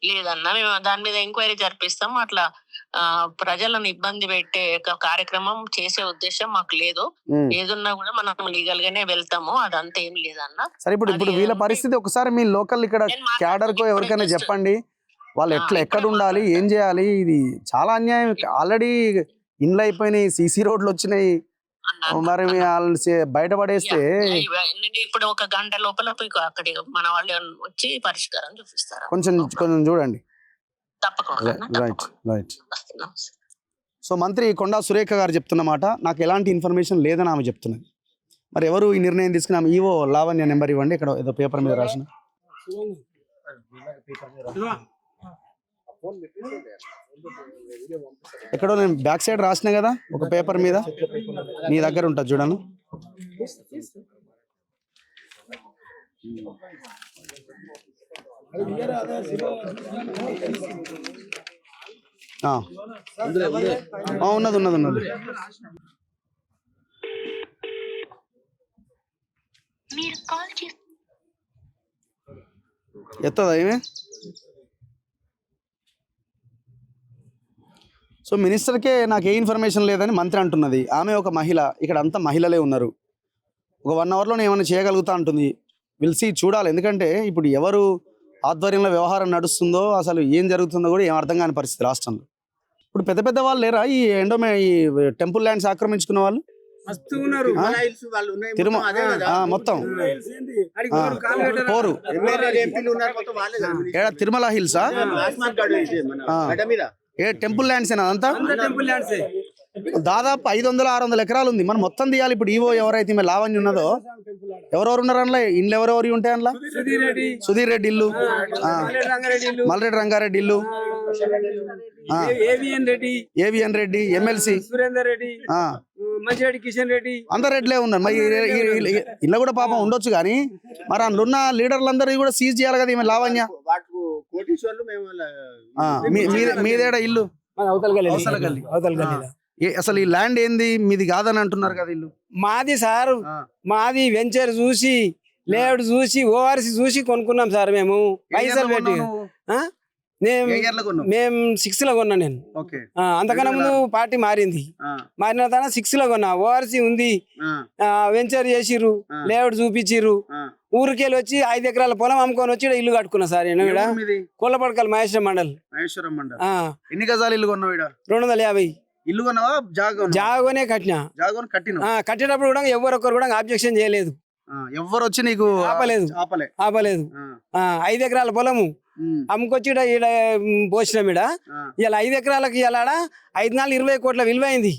లేదన్నా మేము దాని మీద ఎంక్వైరీ జరిపిస్తాం. అట్లా ప్రజలను ఇబ్బంది పెట్టే కార్యక్రమం చేసే ఉద్దేశం మాకు లేదు. ఏదున్నా కూడా మనం లీగల్ గానే వెళ్తాము. అదంతా ఏం లేదన్నా. సరే ఇప్పుడు వీళ్ళ పరిస్థితి ఒకసారి మీ లోకల్ ఇక్కడ క్యాడర్ కో ఎవరికైనా చెప్పండి, వాళ్ళు ఎక్కడ ఉండాలి, ఏం చేయాలి. ఇది చాలా అన్యాయం. ఆల్రెడీ ఇండ్లు అయిపోయినాయి, సీసీ రోడ్లు వచ్చినాయి, మరి వాళ్ళని బయటపడేస్తే ఇప్పుడు ఒక గంట లోపల అక్కడ మన వాళ్ళు వచ్చి పరిష్కారం చూపిస్తారు. కొంచెం చూడండి. తప్పకుండా. రైట్. సో మంత్రి కొండా సురేఖ గారు చెప్తున్నమాట, నాకు ఎలాంటి ఇన్ఫర్మేషన్ లేదని ఆమె చెప్తున్నది. మరి ఎవరు ఈ నిర్ణయం తీసుకున్నాము? ఈవో లావణ్య నెంబర్ ఇవ్వండి. ఇక్కడ ఏదో పేపర్ మీద రాసిన ఎక్కడో నేను బ్యాక్ సైడ్ రాసిన కదా ఒక పేపర్ మీద, నీ దగ్గర ఉంటుంది చూడను. ఉన్నది. ఎత్తదా ఏమే? సో మినిస్టర్కే నాకు ఏ ఇన్ఫర్మేషన్ లేదని మంత్రి అంటున్నది. ఆమె ఒక మహిళ, ఇక్కడ అంతా మహిళలే ఉన్నారు. ఒక 1 అవర్లో ఏమైనా చేయగలుగుతా అంటుంది. పిలిచి చూడాలి. ఎందుకంటే ఇప్పుడు ఎవరు ఆధ్వర్యంలో వ్యవహారం నడుస్తుందో, అసలు ఏం జరుగుతుందో కూడా ఏం అర్థం కాని పరిస్థితి రాష్ట్రంలో. ఇప్పుడు పెద్ద వాళ్ళు లేరా ఈ ఈ టెంపుల్ ల్యాండ్స్ ఆక్రమించుకున్న వాళ్ళు? మొత్తం పోరు తిరుమల హిల్సా? టెంపుల్ ల్యాండ్స్ అదంతా దాదాపు 500-600 ఎకరాలు ఉంది. మనం మొత్తం తీయాలి. ఇప్పుడు ఈవో ఎవరైతే లావణ్య ఉన్నదో ఎవరెవరు ఉన్నారు అందులో? ఇండ్లు ఎవరెవరు ఉంటాయి అందులో? సుధీర్ రెడ్డి ఇల్లు, మల్రెడ్డి రంగారెడ్డి ఇల్లు, ఏవిఎన్ రెడ్డి, ఎమ్మెల్సీ అందరు రెడ్లే ఉన్నారు. మరి ఇళ్ళ కూడా పాపం ఉండొచ్చు, కానీ మరి అందులో ఉన్న లీడర్లందరూ కూడా సీజ్ చేయాలి కదా. ఈమె లావణ్య మీదేడా ఇల్లు? అసలు ఈ ల్యాండ్ ఏంది? మీది కాదని అంటున్నారు కదా. ఇల్లు మాది సార్. మాది వెంచర్ చూసి, లేఅవుట్ చూసి, ఓఆర్సి చూసి కొనుక్కున్నాం సార్. మేము పైసలు పెట్టి మేము 6 లో కొన్నా నేను. అంతకన్నా ముందు పార్టీ మారింది. మారిన తర్వాత 6 లో కొన్నా. ఓఆర్సి ఉంది, వెంచర్ చేసిర్రు, లేఅవుట్ చూపించిర్రు. ఊరికెళ్ళి వచ్చి 5 ఎకరాల పొలం అమ్ముకొని వచ్చి ఇల్లు కట్టుకున్నా సార్. నేను కొల్లపడకల్ మహేశ్వరం మండల్. ఎన్ని గజాలు ఇల్లు కొన్నావు? 250 ఇల్లు కొన్నావా? జాగోనే కట్టినా. కట్టేటప్పుడు కూడా ఎవరొక్కరు కూడా అబ్జెక్షన్ చేయలేదు. ఎవరు వచ్చి నీకు ఆపలేదు. 5 ఎకరాల పొలము అమ్ముకొచ్చి ఈడ పోసినాం. ఇలా 5 ఎకరాలకి ఇలా 5-20 కోట్ల విలువైంది.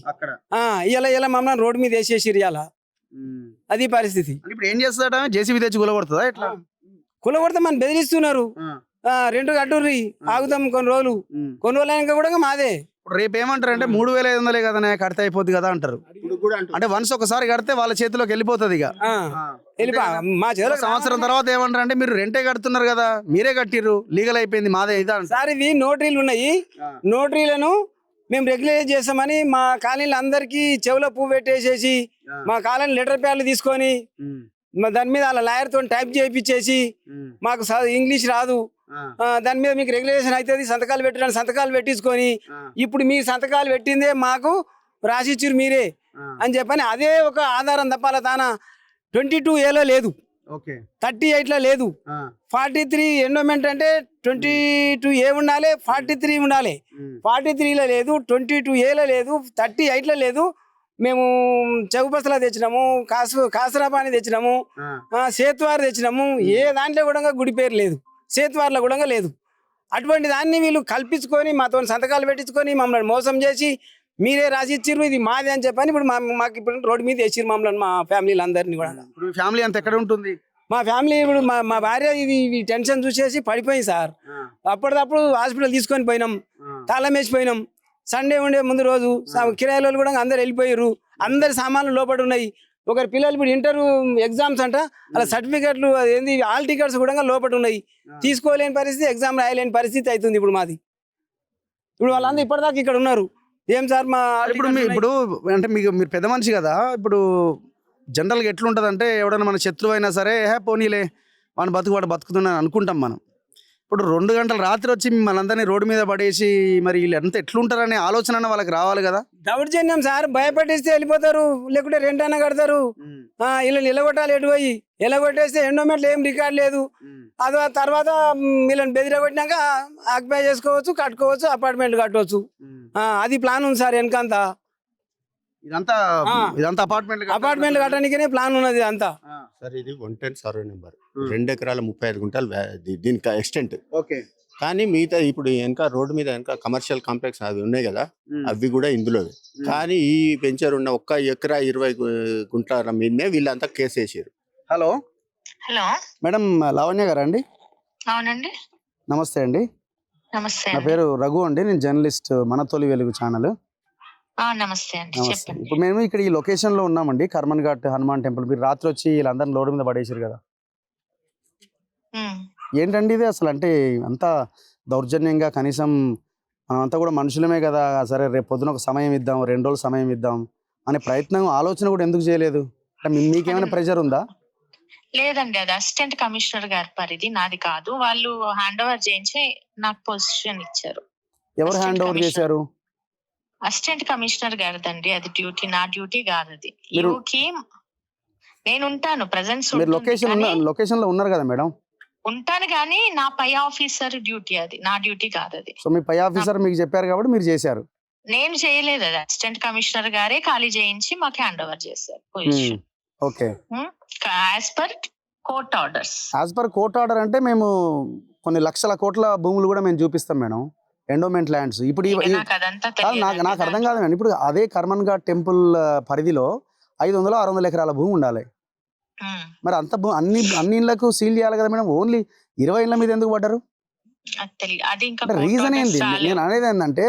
ఇలా మమ్మల్ని రోడ్డు మీద వేసేసిరు. ఇలా అది పరిస్థితి. ఇప్పుడు ఏం చేస్తాడా? జేసీబీ తెచ్చి కులగొడుతుందా? ఎట్లా కులగొడితే మనం బెదిరిస్తున్నారు. రెంట్ కట్టుర్రి, ఆగుతాం కొన్ని రోజులు అయినాక కూడా మాదే. రేపు ఏమంటారు అంటే 3500 కదా కడితే అయిపోద్ది కదా అంటారు. అంటే వన్స్ ఒకసారి కడితే వాళ్ళ చేతిలోకి వెళ్ళిపోతుంది. ఇక మా చేతిలో సంవత్సరం తర్వాత ఏమంటారు అంటే మీరు రెంటే కడుతున్నారు కదా, మీరే కట్టిర్రు, లీగల్ అయిపోయింది మాదే ఇదా సార్. ఇవి నోటరీలు ఉన్నాయి. నోటరీలను మేము రెగ్యులైజ్ చేస్తామని మా కాలనీలు అందరికి చెవులో పువ్వు పెట్టేసేసి, మా కాలనీ లెటర్ ప్యాడ్లు తీసుకొని దాని మీద అలా లాయర్ తో టైప్ చేయించేసి, మాకు ఇంగ్లీష్ రాదు, దాని మీద మీకు రెగ్యులేషన్ అవుతుంది, సంతకాలు పెట్టడానికి సంతకాలు పెట్టించుకొని, ఇప్పుడు మీ సంతకాలు పెట్టిందే మాకు రాసిచ్చిరు మీరే అని చెప్పని అదే ఒక ఆధారం తప్పాల. తాన 22A లేదు, 38 లేదు, 43 ఎండోమెంట్ అంటే 22A ఉండాలి, 43 ఉండాలి. 43లో లేదు, 22A లేదు, 38లో లేదు. మేము చౌబస్లా తెచ్చినాము, కాసరాబాని తెచ్చినాము, సేత్వార్ తెచ్చినాము. ఏ దాంట్లో కూడా గుడి పేరు లేదు, సేత్వార్లో కూడా లేదు. అటువంటి దాన్ని వీళ్ళు కల్పించుకొని మాతో సంతకాలు పెట్టించుకొని మమ్మల్ని మోసం చేసి మీరే రాసి ఇచ్చిర్రు ఇది మాది అని చెప్పని ఇప్పుడు మాకు ఇప్పుడు రోడ్డు మీద వేసిర్రు మమ్మల్ని మా ఫ్యామిలీలు అందరినీ కూడా. ఇప్పుడు మీ ఫ్యామిలీ అంతా ఎక్కడ ఉంటుంది? మా ఫ్యామిలీ ఇప్పుడు మా భార్య ఇది టెన్షన్ చూసేసి పడిపోయింది సార్. అప్పటిదప్పుడు హాస్పిటల్ తీసుకొని పోయినాం, తాళం వేసిపోయినాం. సండే ఉండే ముందు రోజు కిరాయిల వాళ్ళు కూడా అందరు వెళ్ళిపోయారు. అందరి సామాన్లు లోపల ఉన్నాయి. ఒకరి పిల్లలు ఇప్పుడు ఇంటర్ ఎగ్జామ్స్ అంట, అలా సర్టిఫికెట్లు ఏంది ఆల్ టికెట్స్ కూడా లోపల ఉన్నాయి. తీసుకోలేని పరిస్థితి, ఎగ్జామ్ రాయలేని పరిస్థితి అవుతుంది ఇప్పుడు మాది. ఇప్పుడు వాళ్ళందరూ ఇప్పటిదాకా ఇక్కడ ఉన్నారు. ఏం సార్ మా ఇప్పుడు అంటే మీరు పెద్ద మనిషి కదా, ఇప్పుడు జనరల్గా ఎట్లుంటుంది అంటే ఎవడన్నా మన శత్రువు అయినా సరే పోనీలే వాడు బతుకుతున్నాను అనుకుంటాం మనం. ఇప్పుడు 2 గంటల రాత్రి వచ్చి మిమ్మల్ని అందరినీ రోడ్డు మీద పడేసి మరి వీళ్ళు ఎంత ఎట్లుంటారనే ఆలోచన వాళ్ళకి రావాలి కదా. దౌర్జన్యం సార్, భయపెట్టిస్తే వెళ్ళిపోతారు, లేకుంటే రెంట్ అయినా కడతారు. వీళ్ళని నిలగొట్టాలి, ఎటు పోయి నిలగొట్టేస్తే ఎండోమెంట్లో ఏం రికార్డ్ లేదు. అది తర్వాత వీళ్ళని బెదిరగొట్టినాక ఆక్యుపై చేసుకోవచ్చు, కట్టుకోవచ్చు, అపార్ట్మెంట్ కట్టవచ్చు. అది ప్లాన్ ఉంది సార్ వెనకంతా. ఇదంతా అపార్ట్మెంట్ కట్టడానికే ప్లాన్ ఉన్నది అంతా. సార్ ఇది 110 సర్వే నెంబర్, 2 ఎకరాల 35 గుంటలు దీనికి ఎక్స్టెంట్. ఓకే. కానీ మిగతా ఇప్పుడు వెనక రోడ్డు మీద వెనక కమర్షియల్ కాంప్లెక్స్ అవి ఉన్నాయి కదా, అవి కూడా ఇందులో. కానీ ఈ వెంచర్ ఉన్న 1 ఎకరా 20 గుంటల మీదనే వీళ్ళంతా కేసు వేసారు. హలో హలో మేడం, లావణ్య గారా అండి? అవునండి. నమస్తే అండి. నమస్తే నా పేరు రఘు అండి, నేను జర్నలిస్ట్ మన తొలి వెలుగు ఛానల్. నమస్తే అండి, నమస్తే. చెప్పండి. ఇప్పుడు మేము ఇక్కడ ఈ లొకేషన్ లో ఉన్నామండి, కర్మన్ ఘాట్ హనుమాన్ టెంపుల్. మీరు రాత్రి వచ్చి వీళ్ళందరినీ రోడ్డు మీద పడేసారు కదా, ఏంటండి ఇది అసలు? అంటే అంతా దౌర్జన్యంగా, కనీసం మనమంతా కూడా మనుషులమే కదా, సరే రేపు పొద్దున ఒక సమయం ఇద్దాం, 2 రోజులు సమయం ఇద్దాం అనే ప్రయత్నం, ఆలోచన కూడా ఎందుకు చేయలేదు? అంటే మీకేమైనా ప్రెషర్ ఉందా? లేదండి, అది అసిస్టెంట్ కమిషనర్ గారి పరిధి, నాది కాదు. వాళ్ళు హ్యాండ్ ఓవర్ చేయించి నాకు పొజిషన్ ఇచ్చారు. ఎవరు హ్యాండ్ ఓవర్ చేశారు? అసిస్టెంట్ కమిషనర్ గారిదండి అది డ్యూటీ, నా డ్యూటీ కాదు అది. నేను ఉంటాను ప్రెజెంట్, లొకేషన్ లో ఉన్నారు కదా మేడం? ఉంటాను కానీ నా పై ఆఫీసర్ డ్యూటీ అది, నా డ్యూటీ కాదు అది. సో మీ పై ఆఫీసర్ మీకు చెప్పారు కాబట్టి మీరు చేశారు? నేను చేయలేదు, అది అసిస్టెంట్ కమిషనర్ గారే ఖాళీ చేయించి మాకు హ్యాండ్ ఓవర్ చేశారు position. Okay. As per court orders. As per court order అంటే మేము కొన్ని లక్షల కోట్ల భూములు కూడా మేము చూపిస్తాం మేడం, ఎండోమెంట్ ల్యాండ్స్. ఇప్పుడు నాకు అర్థం కాదు మేడం, ఇప్పుడు అదే కర్మన్ ఘాట్ టెంపుల్ పరిధిలో 500-600 ఎకరాల భూమి ఉండాలి. మరి అంత అన్ని ఇళ్లకు సీల్ చేయాలి కదా మేడం, ఓన్లీ 20 ఇళ్ల మీద ఎందుకు పడ్డారు? రీజన్ ఏంటి? నేను అనేది ఏంటంటే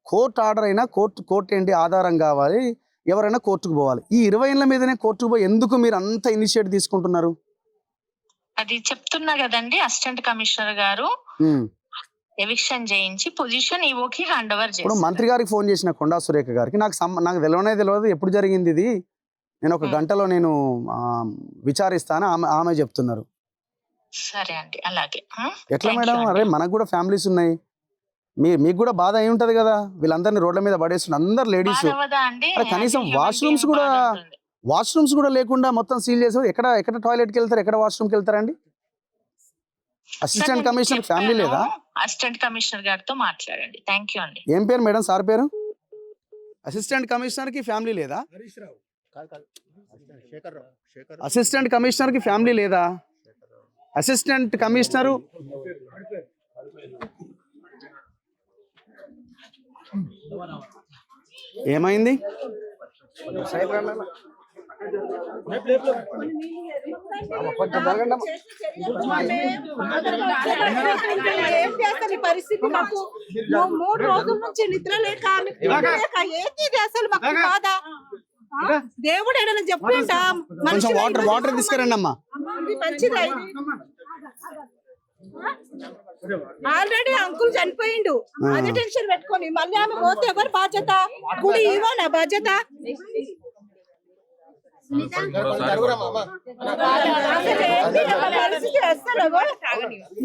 కోర్టు ఆర్డర్ అయినా కోర్టు ఏంటి ఆధారం కావాలి, ఎవరైనా కోర్టుకు పోవాలి. ఈ 20 ఇళ్ల మీదనే కోర్టుకు పోయి ఎందుకు మీరు అంత ఇనిషియేట్ తీసుకుంటున్నారు? అది చెప్తున్నా కదండి, అసిస్టెంట్ కమిషనర్ గారు ఎవిక్షన్ చేయించి పొజిషన్ ఈవోకి హ్యాండ్ ఓవర్ చేశారు. ఇప్పుడు మంత్రి గారికి ఫోన్ చేసిన కొండా సురేఖ గారికి నాకు తెలియదు ఎప్పుడు జరిగింది ఇది, నేను 1 గంటలో నేను విచారిస్తాను ఆమె చెప్తున్నారు. సరే అండి, అలాగే. ఎట్లా మేడం? అరే మనకు కూడా ఫ్యామిలీస్ ఉన్నాయి, మీకు కూడా బాధ అయి ఉంటది కదా, వీళ్ళందరినీ రోడ్ల మీద పడేస్తున్న అందరు లేడీస్. కనీసం వాష్రూమ్స్ కూడా లేకుండా మొత్తం సీల్ చేసారు. ఎక్కడ టాయిలెట్కి వెళ్తారు, ఎక్కడ వాష్రూమ్కి వెళ్తారండి? అసిస్టెంట్ కమిషనర్ ఫ్యామిలీ లేదా? అసిస్టెంట్ కమిషనర్ గారితో మాట్లాడండి. థ్యాంక్ యూ అండి. ఏం పేరు మేడం సార్ పేరు? అసిస్టెంట్ కమిషనర్ కి ఫ్యామిలీ లేదా? అసిస్టెంట్ కమిషనర్ కి ఫ్యామిలీ లేదా? అసిస్టెంట్ కమిషనరు ఏమైంది? పరిస్థితి మాకు 3 రోజుల నుంచి నిద్ర లేక ఏంటి అసలు మాకు బాధ. దేవుడు ఏదైనా చెప్పిండా? వాటర్ తీసుకురండి అమ్మా. మంచిది. ఆల్రెడీ అంకుల్ చనిపోయిండు, అదే టెన్షన్ పెట్టుకొని మళ్ళీ ఆమె పోతే ఎవరు బాధ్యత? గుడి ఇవ్వనా బాధ్యత? అసలు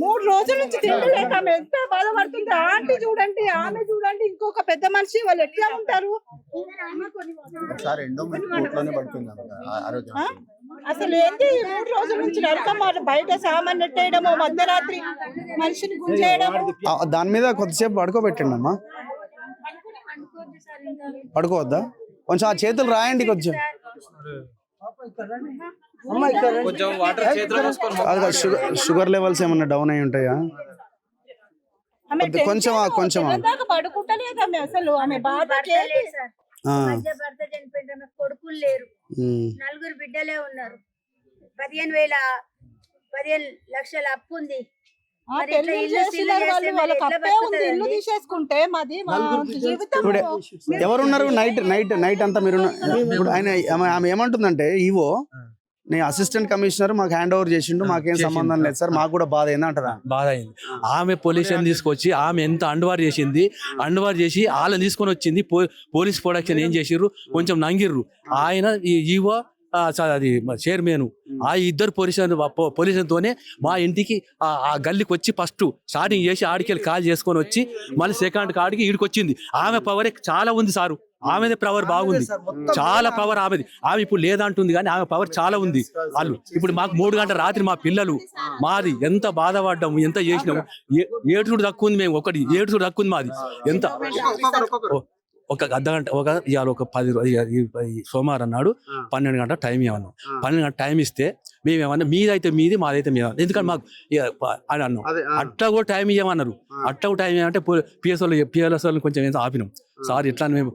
3 రోజుల నుంచి తింటలేక ఆమె ఎంత బాధపడుతుంది. ఆంటీ చూడండి, ఆమె చూడండి, ఇంకొక పెద్ద మనిషి, వాళ్ళు ఎట్లా ఉంటారు? అసలు ఏంటి 3 రోజుల నుంచి నరకం, బయట సామాన్ నెట్టేయడము, మధ్యరాత్రి మనిషిని గుంజేయడము. దాని మీద కొద్దిసేపు పడుకోబెట్టండి అమ్మా. పడుకోవద్దా? కొంచెం ఆ చేతులు రాయండి కొంచెం. షుగర్ లెవెల్స్ ఏమన్నా డౌన్ అయి ఉంటాయా? కొంచెం కొంచెం పడుకుంటలేదు ఆమె అసలు ఆమె బాధ భర్త చనిపోయింది, ఆమె కొడుకులు లేరు, నలుగురు బిడ్డలే ఉన్నారు, 15 లక్షల అప్పు ఉంది. మరి ఇట్లా ఇల్లు సీల్ చేస్తే మరి ఎట్లా బతుకుతుందండి? తీసేసుకుంటే మాది మా జీవితం ఇప్పుడు ఎవరున్నారు నైట్ అంతా మీరు ఇప్పుడు ఆమె ఏమంటుందంటే ఈవో నేను అసిస్టెంట్ కమిషనర్ మాకు హ్యాండ్ ఓవర్ చేసిండు, మాకేం సంబంధం లేదు సార్, మాకు కూడా బాధ అయింది అంటారా? బాధ అయింది. ఆమె పోలీసుని తీసుకొచ్చి ఆమె ఎంత అండవారు చేసింది, అండవారు చేసి వాళ్ళని తీసుకొని వచ్చింది. పోలీస్ ప్రొడక్షన్ ఏం చేసిర్రు, కొంచెం నంగిర్రు. ఆయన ఈవో అది చైర్మన్ ఆ ఇద్దరు పోలీసులతోనే మా ఇంటికి ఆ గల్లీకి వచ్చి ఫస్ట్ స్టార్టింగ్ చేసి ఆడికెళ్ళి కాల్ చేసుకొని వచ్చి మళ్ళీ సెకండ్ కాడికి ఈడికి వచ్చింది. ఆమె పవర్ చాలా ఉంది సారు, ఆమెది పవర్ బాగుంది, చాలా పవర్ ఆమెది. ఆమె ఇప్పుడు లేదంటుంది కానీ ఆమె పవర్ చాలా ఉంది. వాళ్ళు ఇప్పుడు మాకు 3 గంటల రాత్రి మా పిల్లలు మాది ఎంత బాధపడ్డాము, ఎంత చేసినాము. ఏడుచుడు తక్కువ ఉంది, మేము ఒకటి ఏడుచుడు తక్కువ ఉంది మాది. ఎంత ఒక అర్ధగంట ఇవాళ ఒక 10 సోమవారం నాడు 12 గంటల టైం ఇవ్వను. 12 గంటల టైం ఇస్తే మేమేమన్నా మీదైతే మీది మాదైతే మీద, ఎందుకంటే మాకు అని అన్నాం. అట్లా కూడా టైం ఇవ్వమన్నారు. అట్లా కూడా టైం ఇవ్వమంటే పిఎల్ఎస్ వాళ్ళని కొంచెం ఏదో ఆపినాం. సార్ ఇట్లా మేము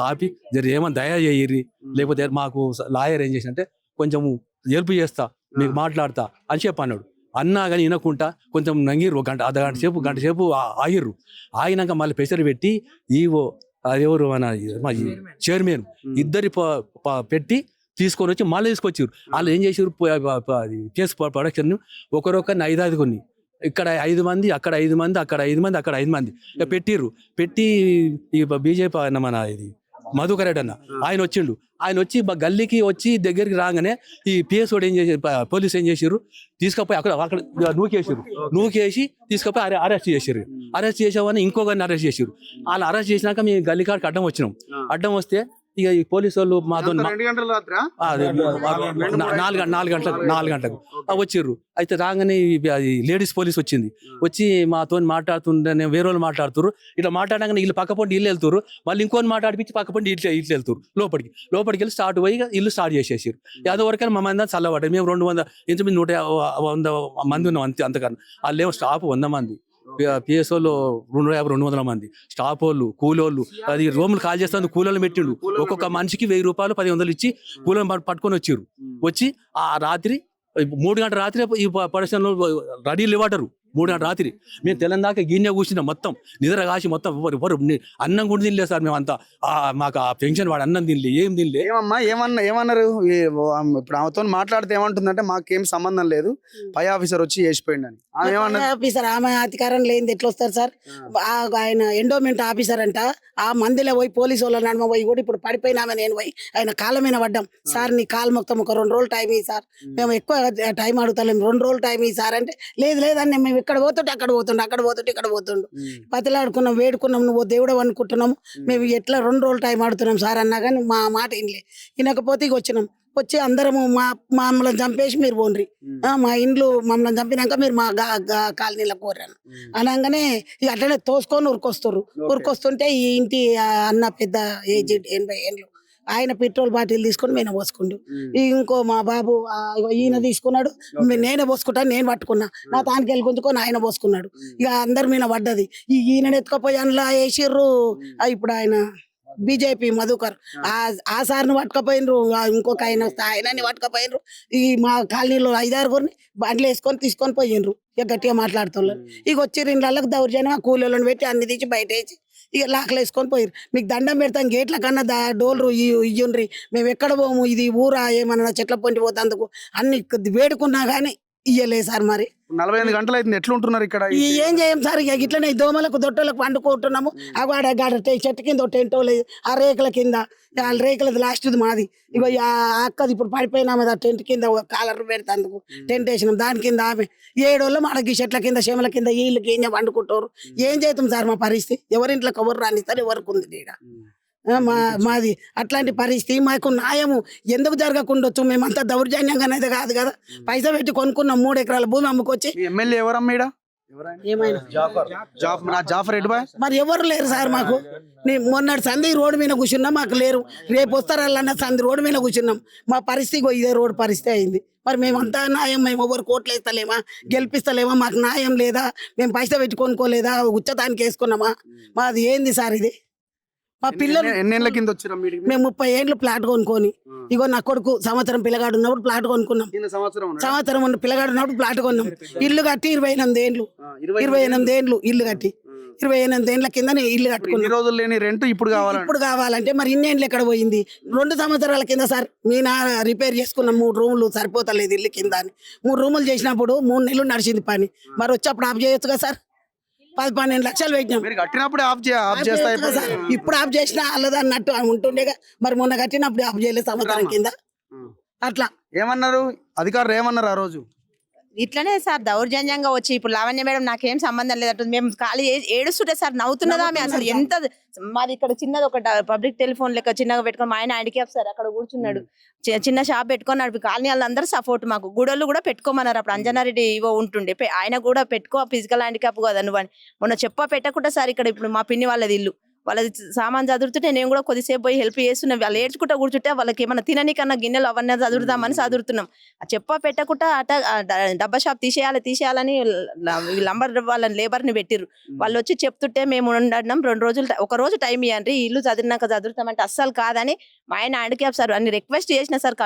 ఆపి జర ఏమన్నా దయ చేయర్రి, లేకపోతే మాకు లాయర్ ఏం చేసినంటే కొంచెము హెల్ప్ చేస్తా, మీకు మాట్లాడతా అని చెప్పన్నాడు. అన్నా కానీ వినకుండా కొంచెం నంగిర్రు, గంట సేపు ఆగిర్రు. ఆగినాక మళ్ళీ ప్రెషర్ పెట్టి ఈవో ఎవరు మన చైర్మన్ ఇద్దరి పెట్టి తీసుకొని వచ్చి మళ్ళీ తీసుకొచ్చారు. వాళ్ళు ఏం చేసారు, కేసు ప్రొడక్షన్ ఒకరొకరిని 5 కొన్ని, ఇక్కడ 5 మంది, అక్కడ 5 మంది, అక్కడ 5 మంది, అక్కడ 5 మంది పెట్టిర్రు. పెట్టి ఈ బీజేపీ అన్న మన ఇది మధుకర్ రెడ్డి అన్న ఆయన వచ్చిండు. ఆయన వచ్చి గల్లీకి వచ్చి దగ్గరికి రాగానే ఈ పిఎస్ వాడు ఏం చేసి పోలీసు ఏం చేసారు, తీసుకపోయి అక్కడ నూకేసి తీసుకపోయి అరెస్ట్ చేసారు. అరెస్ట్ చేసామని ఇంకొకరిని అరెస్ట్ చేసారు. వాళ్ళు అరెస్ట్ చేసినాక మేము గల్లీ కాడికి అడ్డం వచ్చినాం. అడ్డం వస్తే ఇక ఈ పోలీసు వాళ్ళు మాతో 4 గంటలకు వచ్చిర్రు. అయితే రాగానే లేడీస్ పోలీస్ వచ్చింది. వచ్చి మాతో మాట్లాడుతుండే వేరే వాళ్ళు మాట్లాడుతారు. ఇట్లా మాట్లాడగానే వీళ్ళు పక్కపండి ఇల్లు వెళ్తారు, మళ్ళీ ఇంకొని మాట్లాడిపించి పక్కపండి ఇట్లా వెళ్తారు. లోపలికి వెళ్ళి స్టార్ట్ పోయి ఇల్లు స్టార్ట్ చేసేసారు. అదో వరకు మా మంది చల్లబడ్డారు. మేము 200 ఇంచుమించు 100 మంది ఉన్నాం అంతే. అంతకన్నా వాళ్ళు ఏమో స్టాఫ్ 100 మంది, పిఎస్ వాళ్ళు 250-200 మంది, స్టాఫ్ వాళ్ళు, కూలోళ్ళు. అది రూములు కాల్ చేస్తాను కూలోళ్ళు పెట్టిండు. ఒక్కొక్క మనిషికి 1000 రూపాయలు 1,100 ఇచ్చి కూలోళ్ళు పట్టుకొని వచ్చారు. వచ్చి ఆ రాత్రి 3 గంటల రాత్రి ఈ పరిశ్రమలో రెడీలు ఇవ్వటారు. 3 గంటల రాత్రి మేము తెలంగాణ గిన్నె కూర్చున్నాం, మొత్తం నిద్ర కాసి మొత్తం ఎవరు అన్నం కూడా తినలేదు సార్. మేమంతా మాకు ఆ పెన్షన్ వాడు అన్నం తినలే, ఏం తినలే. ఏమన్నారు ఇప్పుడు ఆమెతో మాట్లాడితే ఏమంటుందంటే మాకేం సంబంధం లేదు, పై ఆఫీసర్ వచ్చి చేసిపోయింది అని. ఆఫీసర్ ఆమె అధికారం లేనిది ఎట్లా వస్తారు సార్? ఆయన ఎండోమెంట్ ఆఫీసర్ అంట. ఆ మందిలో పోయి పోలీసు వాళ్ళ నడుమ పోయి కూడా ఇప్పుడు పడిపోయినామే. నేను పోయి ఆయన కాళ్ళ మీద పడ్డాం. సార్ నీ కాలు మొత్తం ఒక 2 రోజులు టైం ఇయ్యి సార్, మేము ఎక్కువ టైం అడుగుతాం, 2 రోజులు టైం ఇయ్యి సార్ అంటే లేదని మేము ఇక్కడ పోతుంటే అక్కడ పోతుంటే ఇక్కడ పోతుండు. పతిలాడుకున్నాం, వేడుకున్నాం, నువ్వు దేవుడు అనుకుంటున్నాము, మేము ఎట్లా 2 రోజులు టైం ఆడుతున్నాం సార్ అన్నా కానీ మా మాట వినకపోతే ఇక వచ్చినాం. వచ్చి అందరము మమ్మల్ని చంపేసి మీరు పోండ్రి, మా ఇండ్లు మమ్మల్ని చంపినాక మీరు మా కాలనీలో కోరాను అనగానే ఇక అట్లనే తోసుకొని ఉరికొస్తుంటే ఈ ఇంటి అన్న పెద్ద ఏజ్ 80 ఏళ్ళు ఆయన పెట్రోల్ బాటిల్ తీసుకొని మేము పోసుకుండు. ఇంకో మా బాబు ఈయన తీసుకున్నాడు, నేనే పోసుకుంటాను, నేను పట్టుకున్నా, నా తానికి వెళ్ళి గుంజుకొని ఆయన పోసుకున్నాడు. ఇక అందరి మీద పడ్డది. ఈయన ఎత్తుకపోయి అందులో వేసిర్రు. ఇప్పుడు ఆయన బీజేపీ మధుకర్ ఆ సార్ని పట్టుకపోయినరు. ఇంకొక ఆయన ఆయనని పట్టుకపోయినరు. ఈ మా కాలనీలో 5-6 బండ్లు వేసుకొని తీసుకొని పోయినరు. ఇక గట్టిగా మాట్లాడుతున్నారు. ఇక వచ్చి 2 ఇళ్ళకి దౌర్జన్యం కూలీలను పెట్టి అన్ని తీసి బయట వేసి ఇక లాకలు వేసుకొని పోయారు. మీకు దండం పెడతాం, గేట్ల కన్నా డోల్రు ఇయ్యుండ్రి, మేము ఎక్కడ పోము, ఇది ఊరా ఏమన్నా చెట్ల పొంటి పోతందుకు అన్ని వేడుకున్నా కానీ ఇయ్యలే సార్. మరి 48 గంటలు అయితే ఎట్లా ఉంటున్నారు ఇక్కడ? ఏం చేయం సార్, ఇక ఇట్లనే దోమలకు దొట్టలకు పండుకుంటున్నాము. అగాడ చెట్టు కింద టెంట్ ఆ రేకుల కింద, వాళ్ళ రేకులది లాస్ట్ది మాది. ఇగో అక్కది ఇప్పుడు పడిపోయినాము, టెంట్ కింద కాలర్ పెడతాందుకు టెంట్ వేసినాం, దాని కింద ఆమె 7 వాళ్ళు మనకి చెట్ల కింద చెమల కింద వీళ్ళకి ఏం పండుకుంటారు. ఏం చేస్తాం సార్ మా పరిస్థితి? ఎవరింట్లో కబుర్రు రానిస్తారు, ఎవరికి ఉంది ఇక్కడ మాది అట్లాంటి పరిస్థితి. మాకు న్యాయము ఎందుకు జరగకుండొచ్చు? మేమంతా దౌర్జన్యంగానైతే కాదు కదా, పైసా పెట్టి కొనుక్కున్నాం, 3 ఎకరాల భూమి అమ్ముకొచ్చి. ఎమ్మెల్యే ఎవరమ్మా? ఏమైనా జాఫర్ ఎటు బాయ్? మరి ఎవరు లేరు సార్ మాకు. మొన్నటి సంధి రోడ్డు మీద కూర్చున్నాం, మాకు లేరు. రేపు వస్తారన్న సంధి రోడ్డు మీద కూర్చున్నాం. మా పరిస్థితి ఇదే రోడ్డు పరిస్థితి అయింది. మరి మేమంతా న్యాయం, మేము ఎవరు కోట్లు వేస్తలేమా, గెలిపిస్తలేమా, మాకు న్యాయం లేదా, మేము పైసా పెట్టి కొనుక్కోలేదా, ఉచ్చతానికి వేసుకున్నామా, మాది ఏంది సార్ ఇది? మా పిల్లలు ఎన్నేళ్ల కింద వచ్చారా మేము 30 ఏళ్ళు ప్లాట్ కొనుక్కొని, ఇగో నా కొడుకు సంవత్సరం పిల్లగాడు ఉన్నప్పుడు ప్లాట్ కొనుక్కున్నాం. సంవత్సరం ఉన్న పిల్లగాడు ఉన్నప్పుడు ప్లాట్ కొన్నాం. ఇల్లు కట్టి 28 ఏళ్ళు, 28 ఏళ్ళు ఇల్లు కట్టి 28 ఏళ్ళ కింద ఇల్లు కట్టుకున్నాం. రోజులు లేని రెంట్ ఇప్పుడు కావాలంటే మరి ఇన్నేళ్ళు ఎక్కడ పోయింది? 2 సంవత్సరాల కింద సార్ మీనా రిపేర్ చేసుకున్నాం. 3 రూములు సరిపోతలేదు ఇల్లు కింద అని 3 రూములు చేసినప్పుడు 3 నెలలు నడిచింది పని. మరి వచ్చి అప్పుడు ఆఫ్ చేయొచ్చు కదా సార్. 10-12 లక్షలు పెట్టినాం. ఇప్పుడు ఆఫ్ చేసినా అల్లది అన్నట్టు ఉంటుండేగా. మరి మొన్న కట్టినప్పుడు ఆఫ్ చేయలేదు సంవత్సరం కింద. అట్లా ఏమన్నారు అధికారులు? ఏమన్నారు ఆ రోజు? ఇట్లనే సార్ దౌర్జన్యంగా వచ్చి ఇప్పుడు లావణ్య మేడం నాకేం సంబంధం లేదంటుంది. మేము ఖాళీ ఏడుస్తుంటే సార్ నవ్వుతున్నదా ఆమె అసలు ఎంత. మాది ఇక్కడ చిన్నది ఒక పబ్లిక్ టెలిఫోన్ లెక్క చిన్నగా పెట్టుకొని మా ఆయన హ్యాండిక్యాప్ సార్ అక్కడ కూర్చున్నాడు. చిన్న షాప్ పెట్టుకొని నడిపి కాలనీ వాళ్ళందరూ సపోర్ట్ మాకు. గుడోళ్ళు కూడా పెట్టుకోమన్నారు అప్పుడు. అంజనారెడ్డి ఇవో ఉంటుండే ఆయన కూడా పెట్టుకో ఫిజికల్ హ్యాండిక్యాప్ కదా నువ్వు అని మొన్న పెట్టకుండా సార్ ఇక్కడ ఇప్పుడు మా పిన్ని వాళ్ళది ఇల్లు వాళ్ళది సామాన్ చదువుతుంటే నేను కూడా కొద్దిసేపు పోయి హెల్ప్ చేస్తున్నాం. వాళ్ళు ఏడ్చుకుంటా కూర్చుంటే వాళ్ళకి ఏమన్నా తిననికన్నా గిన్నెలు అవన్నీ చదువుదామని చదువుతున్నాం. పెట్టకుండా అట డబ్బా షాప్ తీసేయాలని లంబర్ వాళ్ళని లేబర్ని పెట్టిర్రు. వాళ్ళు వచ్చి చెప్తుంటే మేము ఉండడం 2 రోజులు ఒక రోజు టైం ఇవ్వండి ఇల్లు చదివినాక చదువుతామంటే అస్సలు కాదని మా ఆయన హ్యాండిక్యాప్ సార్ అన్ని రిక్వెస్ట్ చేసిన సార్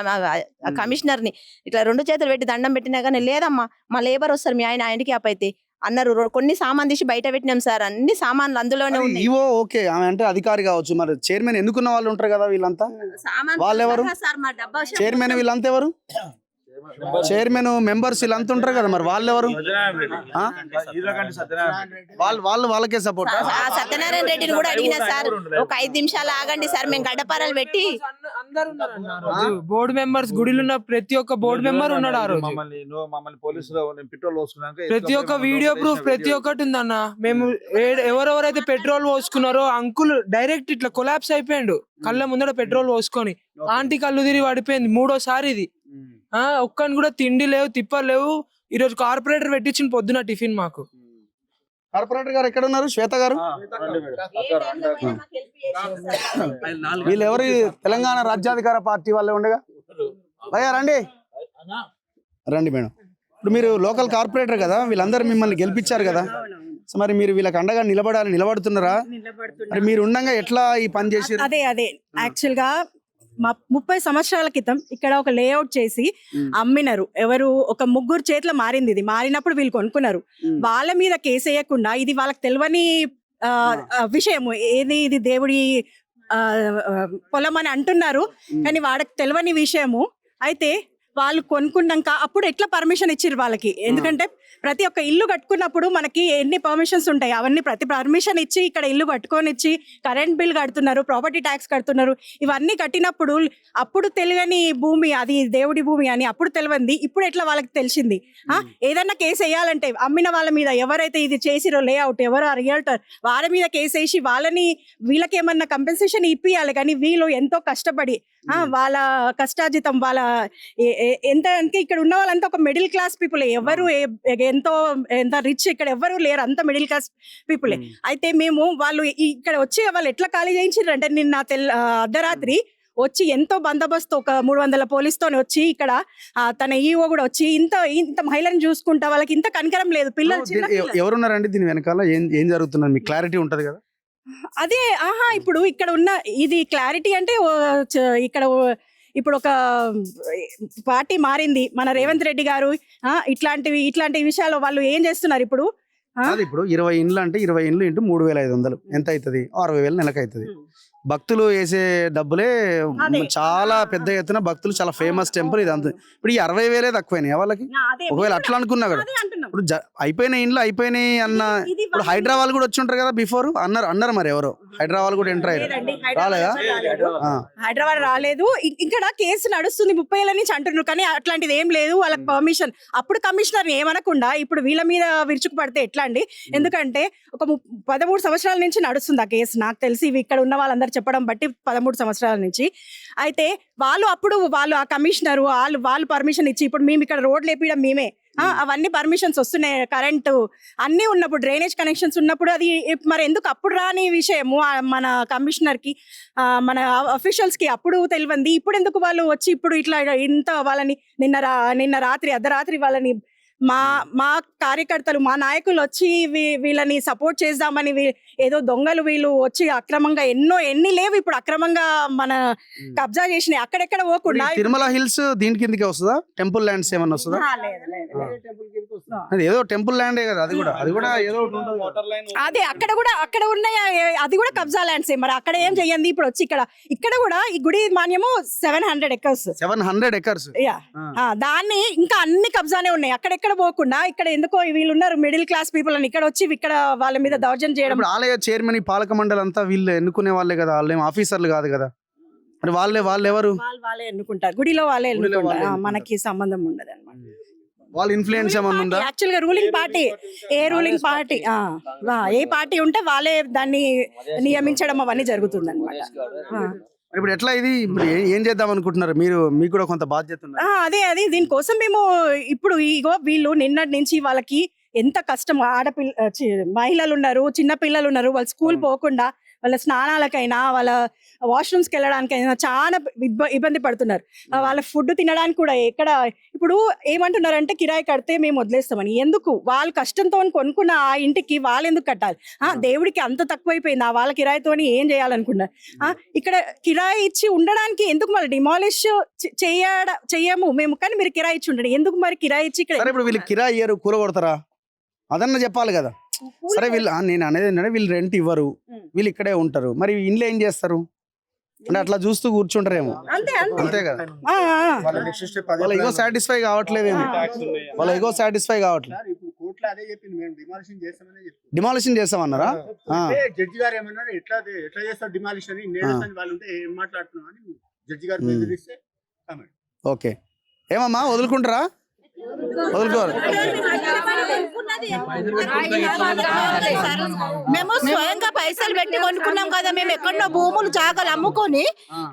కమిషనర్ని. ఇట్లా 2 చేతులు పెట్టి దండం పెట్టినా కానీ లేదమ్మా మా లేబర్ వస్తారు మీ ఆయన హ్యాండిక్యాప్ అయితే అన్నారు. కొన్ని సామాన్ తీసి బయట పెట్టినాం సార్. అన్ని సామాన్లు అందులోనే ఉన్నాయి. ఓకే ఆమె అంటే అధికారి కావచ్చు, మరి చైర్మన్ ఎన్నుకున్న వాళ్ళు ఉంటారు కదా వీళ్ళంతా. వాళ్ళెవరు చైర్మన్? వీళ్ళంతా ఎవరు చైర్మన్ మెంబర్స్? వీళ్ళంతా ఉంటారు కదా, మరి వాళ్ళెవరు? వాళ్ళకే సపోర్ట్. సత్యనారాయణ రెడ్డిని కూడా అడిగినా సార్ ఒక 5 నిమిషాలు ఆగండి సార్ మేము గడ్డపారాలు పెట్టి. బోర్డు మెంబర్స్ గుడిలో ఉన్న ప్రతి ఒక్క బోర్డు మెంబర్ ఉన్నాడు ఆ రోజు. ప్రతి ఒక్క వీడియో ప్రూఫ్ ప్రతి ఒక్కటి ఉందన్న. మేము ఎవరెవరైతే పెట్రోల్ పోసుకున్నారో అంకుల్ డైరెక్ట్ ఇట్లా కొలాప్స్ అయిపోయాడు కళ్ళ ముందర పెట్రోల్ పోసుకొని. ఆంటీ కళ్ళు తిరిగి పడిపోయింది 3వ ఇది. ఒక్కని కూడా తిండి లేవు తిప్పలు లేవు. ఈరోజు కార్పొరేటర్ పెట్టించిన పొద్దున టిఫిన్ మాకు. కార్పొరేటర్ గారు ఎక్కడ ఉన్నారు? శ్వేత గారు. వీళ్ళు ఎవరు? తెలంగాణ రాజ్యాధికార పార్టీ వాళ్ళే ఉండగా. భయ్యా రండి రండి మేడం. ఇప్పుడు మీరు లోకల్ కార్పొరేటర్ కదా, వీళ్ళందరూ మిమ్మల్ని గెలిపించారు కదా, సో మరి మీరు వీళ్ళకి అండగా నిలబడుతున్నారా? మరి మీరు ఉండగా ఎట్లా ఈ పని చేసి? అదే యాక్చువల్ గా 30 సంవత్సరాల క్రితం ఇక్కడ ఒక లేఅవుట్ చేసి అమ్మినారు. ఎవరు? ఒక 3 చేతుల మారింది. ఇది మారినప్పుడు వీళ్ళు కొనుక్కున్నారు. వాళ్ళ మీద కేసు వేయకుండా ఇది వాళ్ళకి తెలియని విషయము ఏది ఇది దేవుడి పొలం అని అంటున్నారు, కానీ వాళ్ళకి తెలియని విషయము. అయితే వాళ్ళు కొనుక్కున్నాక అప్పుడు ఎట్లా పర్మిషన్ ఇచ్చారు వాళ్ళకి? ఎందుకంటే ప్రతి ఒక్క ఇల్లు కట్టుకున్నప్పుడు మనకి ఎన్ని పర్మిషన్స్ ఉంటాయి, అవన్నీ ప్రతి పర్మిషన్ ఇచ్చి ఇక్కడ ఇల్లు కట్టుకొని ఇచ్చి కరెంట్ బిల్ కడుతున్నారు, ప్రాపర్టీ ట్యాక్స్ కడుతున్నారు. ఇవన్నీ కట్టినప్పుడు అప్పుడు తెలియని భూమి అది దేవుడి భూమి అని అప్పుడు తెలియంది ఇప్పుడు ఎట్లా వాళ్ళకి తెలిసింది? ఏదన్నా కేసు వేయాలంటే అమ్మిన వాళ్ళ మీద ఎవరైతే ఇది చేసిరో లేఅవుట్ ఎవరు రియల్టర్ వాళ్ళ మీద కేసు వేసి వీళ్ళకి ఏమన్నా కంపెన్సేషన్ ఇప్పియాలి. కానీ వీళ్ళు ఎంతో కష్టపడి వాళ్ళ కష్టార్జితం వాళ్ళ ఎంత అంటే ఇక్కడ ఉన్న వాళ్ళంతా ఒక మిడిల్ క్లాస్ పీపుల్. ఎవరు ఎంత రిచ్ ఇక్కడ ఎవరు లేరు, అంత మిడిల్ క్లాస్ పీపుల్. అయితే మేము వాళ్ళు ఇక్కడ వచ్చి వాళ్ళు ఎట్లా ఖాళీ చేయించారు అంటే నిన్న అర్ధరాత్రి వచ్చి ఎంతో బందోబస్తు ఒక 300 పోలీసుతో వచ్చి ఇక్కడ తన ఈఓ కూడా వచ్చి ఇంత మహిళను చూసుకుంటా వాళ్ళకి ఇంత కనికరం లేదు. పిల్లలు ఎవరున్నారండి దీని వెనకాల? ఏం జరుగుతున్నది మీకు క్లారిటీ ఉంటది కదా? అదే ఇప్పుడు ఇక్కడ ఉన్న ఇది క్లారిటీ అంటే ఇక్కడ ఇప్పుడు ఒక పార్టీ మారింది. మన రేవంత్ రెడ్డి గారు ఇట్లాంటి విషయాలు వాళ్ళు ఏం చేస్తున్నారు ఇప్పుడు? ఇప్పుడు 20 ఇండ్లు అంటే 20 ఇండ్లు ఇంటూ 3500 ఎంత అవుతుంది? 60,000 నెలకు అవుతుంది. భక్తులు వేసే డబ్బులే చాలా పెద్ద ఎత్తున భక్తులు చాలా ఫేమస్ టెంపుల్ ఇది. అంత ఇప్పుడు ఈ 60,000 తక్కువైనాయి వాళ్ళకి. ఒకవేళ అట్లా అనుకున్నా కూడా ఇప్పుడు అయిపోయిన ఇండ్లు అయిపోయినాయి అన్న. ఇప్పుడు హైదరాబాద్ కూడా వచ్చి ఉంటారు కదా బిఫోర్ అన్నారు మరి ఎవరో హైదరాబాద్ కూడా ఎంటర్ అయ్యారు. రాలేదా? హైదరాబాద్ రాలేదు. ఇక్కడ కేసు నడుస్తుంది 30 ఏళ్ళ నుంచి అంటున్నారు, కానీ అట్లాంటిది ఏం లేదు. వాళ్ళకి పర్మిషన్ అప్పుడు కమిషనర్ ఏమనకుండా ఇప్పుడు వీళ్ళ మీద విరుచుకు పడితే ఎట్లా అండి? ఎందుకంటే ఒక 13 సంవత్సరాల నుంచి నడుస్తుంది ఆ కేసు. నాకు తెలిసి ఇక్కడ ఉన్న వాళ్ళందరూ చెప్పడం బట్టి 13 సంవత్సరాల నుంచి. అయితే వాళ్ళు ఆ కమిషనర్ వాళ్ళు పర్మిషన్ ఇచ్చి ఇప్పుడు మేము ఇక్కడ రోడ్లు వేపించడం మేమే అవన్నీ పర్మిషన్స్ వస్తున్నాయి, కరెంటు అన్నీ ఉన్నప్పుడు, డ్రైనేజ్ కనెక్షన్స్ ఉన్నప్పుడు అది మరి ఎందుకు అప్పుడు రాని విషయము మన కమిషనర్కి, మన అఫీషియల్స్కి అప్పుడు తెలియంది, ఇప్పుడు ఎందుకు వాళ్ళు వచ్చి ఇప్పుడు ఇట్లా ఇంత వాళ్ళని నిన్న రాత్రి అర్ధరాత్రి వాళ్ళని మా కార్యకర్తలు, మా నాయకులు వచ్చి వీళ్ళని సపోర్ట్ చేద్దామని ఏదో దొంగలు వీళ్ళు వచ్చి అక్రమంగా ఎన్ని లేవు ఇప్పుడు అక్రమంగా మన కబ్జా చేసినాయి, అక్కడెక్కడ పోకుండా. తిరుమల హిల్స్ దీని కిందకి వస్తుందా? టెంపుల్ ల్యాండ్స్ ఏమన్నా వస్తుందా? అది ఏదో టెంపుల్ ల్యాండే కదా, అది కూడా ఏదో అదే అక్కడ ఉన్నాయి, అది కూడా కబ్జా ల్యాండ్స్. మరి అక్కడ ఏం చెయ్యండి ఇప్పుడు వచ్చి ఇక్కడ కూడా ఈ గుడి మాన్యము 700 acres. దాన్ని ఇంకా అన్ని కబ్జానే ఉన్నాయి, అక్కడెక్కడ పోకుండా ఇక్కడ ఎందుకో వీళ్ళు ఉన్నారు మిడిల్ క్లాస్ పీపుల్ అని ఇక్కడ వచ్చి ఇక్కడ వాళ్ళ మీద దౌర్జన్యం చేయడం. ఆలయ చైర్మన్, పాలక మండలి అంతా వీళ్ళు ఎన్నుకునే వాళ్ళే కదా, వాళ్ళు ఏం ఆఫీసర్లు కాదు కదా, మరి వాళ్ళు ఎవరు? వాళ్ళే ఎన్నుకుంటారు, గుడిలో వాళ్ళే ఎన్నుకుంటారు, మనకి సంబంధం ఉండదు అనమాట. వాళ్ళ ఇన్ఫ్లుయెన్స్ ఏమన్నా ఉందా? యాక్చువల్ గా రూలింగ్ పార్టీ ఏ పార్టీ ఉంటే వాళ్ళే దాన్ని నియమించడం అవన్నీ జరుగుతుంది అనమాట. ఇప్పుడు ఎట్లా ఇది ఇప్పుడు ఏం చేద్దాం అనుకుంటున్నారు మీరు? మీకు కూడా కొంత బాధ్యత ఉంది. అదే దీనికోసం మేము ఇప్పుడు వీళ్ళు నిన్నటి నుంచి వాళ్ళకి ఎంత కష్టం, మహిళలు ఉన్నారు, చిన్న పిల్లలు ఉన్నారు, వాళ్ళు స్కూల్ పోకుండా వాళ్ళ స్నానాలకైనా వాళ్ళ వాష్రూమ్స్కి వెళ్ళడానికైనా చాలా ఇబ్బంది పడుతున్నారు. వాళ్ళ ఫుడ్ తినడానికి కూడా ఎక్కడ ఇప్పుడు ఏమంటున్నారంటే కిరాయి కడితే మేము వదిలేస్తామని. ఎందుకు? వాళ్ళు కష్టంతో కొనుక్కున్న ఆ ఇంటికి వాళ్ళు ఎందుకు కట్టాలి? దేవుడికి అంత తక్కువైపోయింది, వాళ్ళ కిరాయితోని ఏం చేయాలనుకున్నారు? ఇక్కడ కిరాయి ఇచ్చి ఉండడానికి ఎందుకు? మళ్ళీ డిమాలిష్ చెయ్యము మేము, కానీ మీరు కిరాయి ఇచ్చి ఉండండి. ఎందుకు మరి కిరాయి ఇచ్చి ఇక్కడ? ఇప్పుడు వీళ్ళు కిరాయి ఇయ్యరు, కూరగొడతారా? అదన్నా చెప్పాలి కదా. సరే వీళ్ళు, నేను అనేది ఏంటంటే వీళ్ళు రెంట్ ఇవ్వరు, వీళ్ళు ఇక్కడే ఉంటారు, మరి ఇంట్లో ఏం చేస్తారు అంటే అట్లా చూస్తూ కూర్చుంటారేమో, అంతే కదా. వాళ్ళ ఎగో సాటిస్ఫై కావట్లేదేమో, డిమాలిషన్ చేస్తామన్నారా? జడ్జి గారు ఏమన్నారు, ఎట్లా చేస్తారు డిమాలిషన్ అని వాళ్ళు ఉంటే ఏం మాట్లాడుతున్నాం అని జడ్జి గారు బెదిరిస్తే. ఓకే, ఏమమ్మా వదులుకుంటారా? వదులుకోరు. మేము స్వయంగా పైసలు పెట్టి కొనుక్కున్నాం కదా, మేము ఎక్కడో భూములు జాగాలు అమ్ముకొని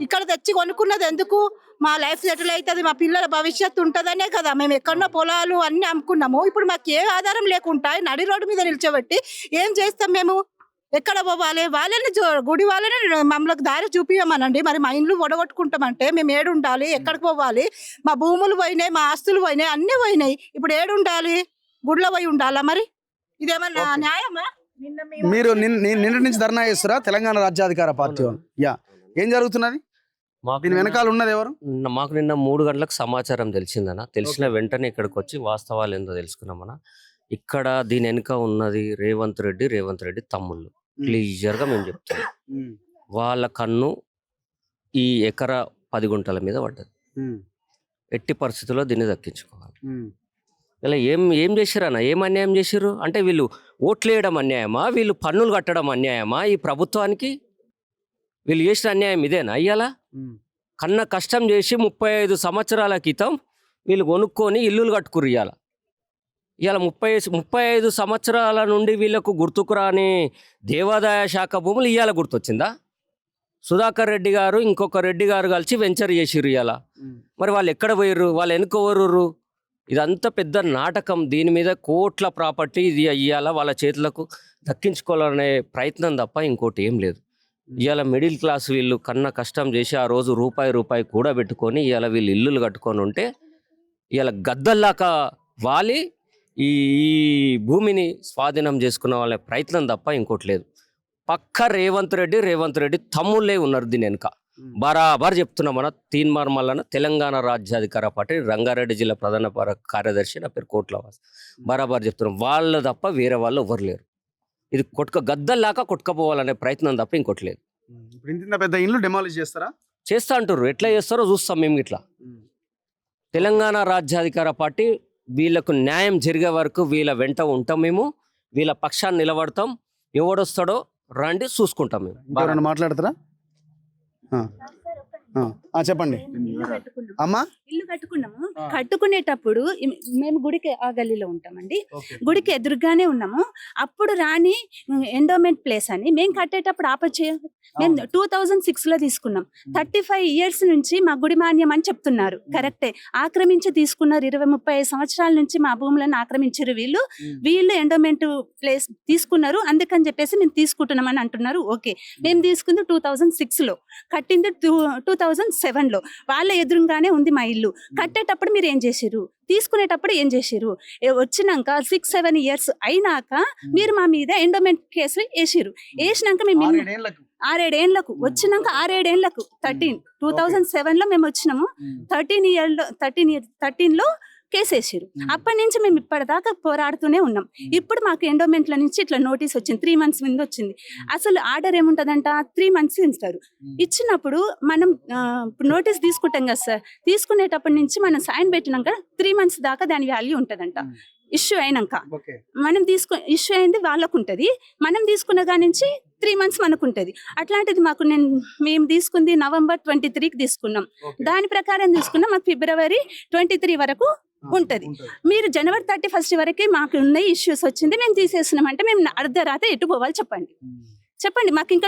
ఇక్కడ తెచ్చి కొనుక్కున్నది ఎందుకు? మా లైఫ్ సెటిల్ అవుతుంది, మా పిల్లల భవిష్యత్తు ఉంటుందనే కదా మేము ఎక్కడో పొలాలు అన్ని అమ్ముకున్నాము. ఇప్పుడు మాకు ఏ ఆధారం లేకుండా నడి రోడ్డు మీద నిల్చోబెట్టి ఏం చేస్తాం మేము? ఎక్కడ పోవాలి? వాళ్ళని గుడి వాళ్ళని మమ్మల్ని దారి చూపించమనండి. మరి మా ఇండ్లు ఒడగొట్టుకుంటామంటే మేము ఏడు ఉండాలి? ఎక్కడికి పోవాలి? మా భూములు పోయినాయి, మా ఆస్తులు పోయినాయి, అన్నీ పోయినాయి. ఇప్పుడు ఏడు ఉండాలి? గుడిలో పోయి ఉండాలా? మరి ఇదేమన్నా న్యాయమా? మీరు నిన్నటి నుంచి ధర్నా చేస్తారా తెలంగాణ రాజ్యాధికార పార్టీ వాళ్ళు? ఏం జరుగుతున్నది? దీని వెనకాల ఉన్నది ఎవరు? మాకు నిన్న 3 గంటలకు సమాచారం తెలిసిందన్న. తెలిసిన వెంటనే ఇక్కడికి వచ్చి వాస్తవాలు ఏందో తెలుసుకున్నామన్న. ఇక్కడ దీని వెనుక ఉన్నది రేవంత్ రెడ్డి తమ్ముళ్ళు. క్లియర్ గా మేము చెప్తాం, వాళ్ళ కన్ను ఈ ఎకరా 10 గుంటల మీద పడ్డది. ఎట్టి పరిస్థితుల్లో దీన్ని దక్కించుకోవాలి. ఇలా ఏం చేశారు అన్న? ఏం అన్యాయం చేశారు అంటే వీళ్ళు ఓట్లు వేయడం అన్యాయమా? వీళ్ళు పన్నులు కట్టడం అన్యాయమా? ఈ ప్రభుత్వానికి వీళ్ళు చేసిన అన్యాయం ఇదేనా? అయ్యాలా కన్న కష్టం చేసి 35 సంవత్సరాల క్రితం వీళ్ళు కొనుక్కొని ఇల్లులు కట్టుకురు. ఇవాళ 35 సంవత్సరాల నుండి వీళ్ళకు గుర్తుకు రాని దేవాదాయ శాఖ భూములు ఇవాళ గుర్తొచ్చిందా? సుధాకర్ రెడ్డి గారు ఇంకొక రెడ్డి గారు కలిసి వెంచర్ చేసిర్రు ఇవాళ. మరి వాళ్ళు ఎక్కడ పోయిర్రు? వాళ్ళు వెనుకోవరు? ఇదంతా పెద్ద నాటకం. దీని మీద కోట్ల ప్రాపర్టీ ఇది ఇవాళ వాళ్ళ చేతులకు దక్కించుకోవాలనే ప్రయత్నం తప్ప ఇంకోటి ఏం లేదు. ఇవాళ మిడిల్ క్లాస్ వీళ్ళు కన్న కష్టం చేసి ఆ రోజు రూపాయి కూడా పెట్టుకొని ఇవాళ వీళ్ళు ఇల్లులు కట్టుకొని ఉంటే ఇవాళ గద్దల్లాక వాలి ఈ భూమిని స్వాధీనం చేసుకున్న వాళ్ళ ప్రయత్నం తప్ప ఇంకోటి లేదు. పక్క రేవంత్ రెడ్డి తమ్ముళ్ళే ఉన్నారు దీని వెనుక. బరాబర్ చెప్తున్నామన్న. తీన్మార్ మల్లన్న తెలంగాణ రాజ్యాధికార పార్టీ రంగారెడ్డి జిల్లా ప్రధాన కార్యదర్శి, నా పేరు కోట్లవాస్. బరాబర్ చెప్తున్నాం, వాళ్ళు తప్ప వేరే వాళ్ళు ఎవరు లేరు. ఇది గద్దల్లాక కొట్టుకపోవాలనే ప్రయత్నం తప్ప ఇంకోటి లేదు. పెద్ద ఇల్లు డెమాలిష్ చేస్తారా? చేస్తా అంటారు. ఎట్లా చేస్తారో చూస్తాం మేము. ఇట్లా తెలంగాణ రాజ్యాధికార పార్టీ వీళ్ళకు న్యాయం జరిగే వరకు వీళ్ళ వెంట ఉంటాం మేము. వీళ్ళ పక్షాన్ని నిలబడతాం. ఎవడొస్తాడో రండి చూసుకుంటాం మేము. మాట్లాడతారా? చెప్పండి అమ్మా. ఇల్లు కట్టుకున్నాము. కట్టుకునేటప్పుడు మేము గుడికి ఆ గల్లీలో ఉంటామండి. గుడికి ఎదురుగానే ఉన్నాము. అప్పుడు రాని ఎండోమెంట్ ప్లేస్ అని మేము కట్టేటప్పుడు ఆపచ్చే. మేము 2006 లో తీసుకున్నాం. 35 years నుంచి మా గుడి మాన్యం అని చెప్తున్నారు. కరెక్టే, ఆక్రమించి తీసుకున్నారు. 20-35 సంవత్సరాల నుంచి మా భూములను ఆక్రమించారు వీళ్ళు ఎండోమెంట్ ప్లేస్ తీసుకున్నారు. అందుకని చెప్పేసి మేము తీసుకుంటున్నామని అంటున్నారు. ఓకే, మేము తీసుకుంది 2006 లో, కట్టింది 2007 లో. వాళ్ళ ఎదురుగానే ఉంది మా ఇల్లు. కట్టేటప్పుడు మీరు ఏం చేశారు, తీసుకునేటప్పుడు ఏం చేశారు? వచ్చినాక 6-7 years అయినాక మీరు మా మీద ఎండోమెంట్ కేసు వేసిరు. వేసినాక మేము 6-7 ఏళ్ళకు వచ్చినాక 6-7 ఏళ్ళకు 2007 లో మేము వచ్చినాము. 13 లో కేసు వేసారు. అప్పటి నుంచి మేము ఇప్పటిదాకా పోరాడుతూనే ఉన్నాం. ఇప్పుడు మాకు ఎండోమెంట్ల నుంచి ఇట్లా నోటీస్ వచ్చింది. 3 months ముందు వచ్చింది. అసలు ఆర్డర్ ఏముంటదంట, 3 months ఇస్తారు. ఇచ్చినప్పుడు మనం నోటీస్ తీసుకుంటాం కదా సార్, తీసుకునేటప్పటి నుంచి మనం సైన్ పెట్టినాక 3 months దాకా దాని వాల్యూ ఉంటదంట. ఇష్యూ అయినాక మనం ఇష్యూ అయింది వాళ్ళకు ఉంటుంది, మనం తీసుకున్న దాని నుంచి 3 months మనకు ఉంటుంది. అట్లాంటిది మేము తీసుకుంది November 23కి తీసుకున్నాం. దాని ప్రకారం తీసుకున్నాం. మాకు February 23 వరకు ఉంటది. మీరు January 31st వరకే మాకు ఉన్న ఇష్యూస్ వచ్చింది, మేము తీసేస్తున్నాం అంటే మేము అర్ధరాత్రి ఎటు పోవాలి చెప్పండి. మాకు ఇంకా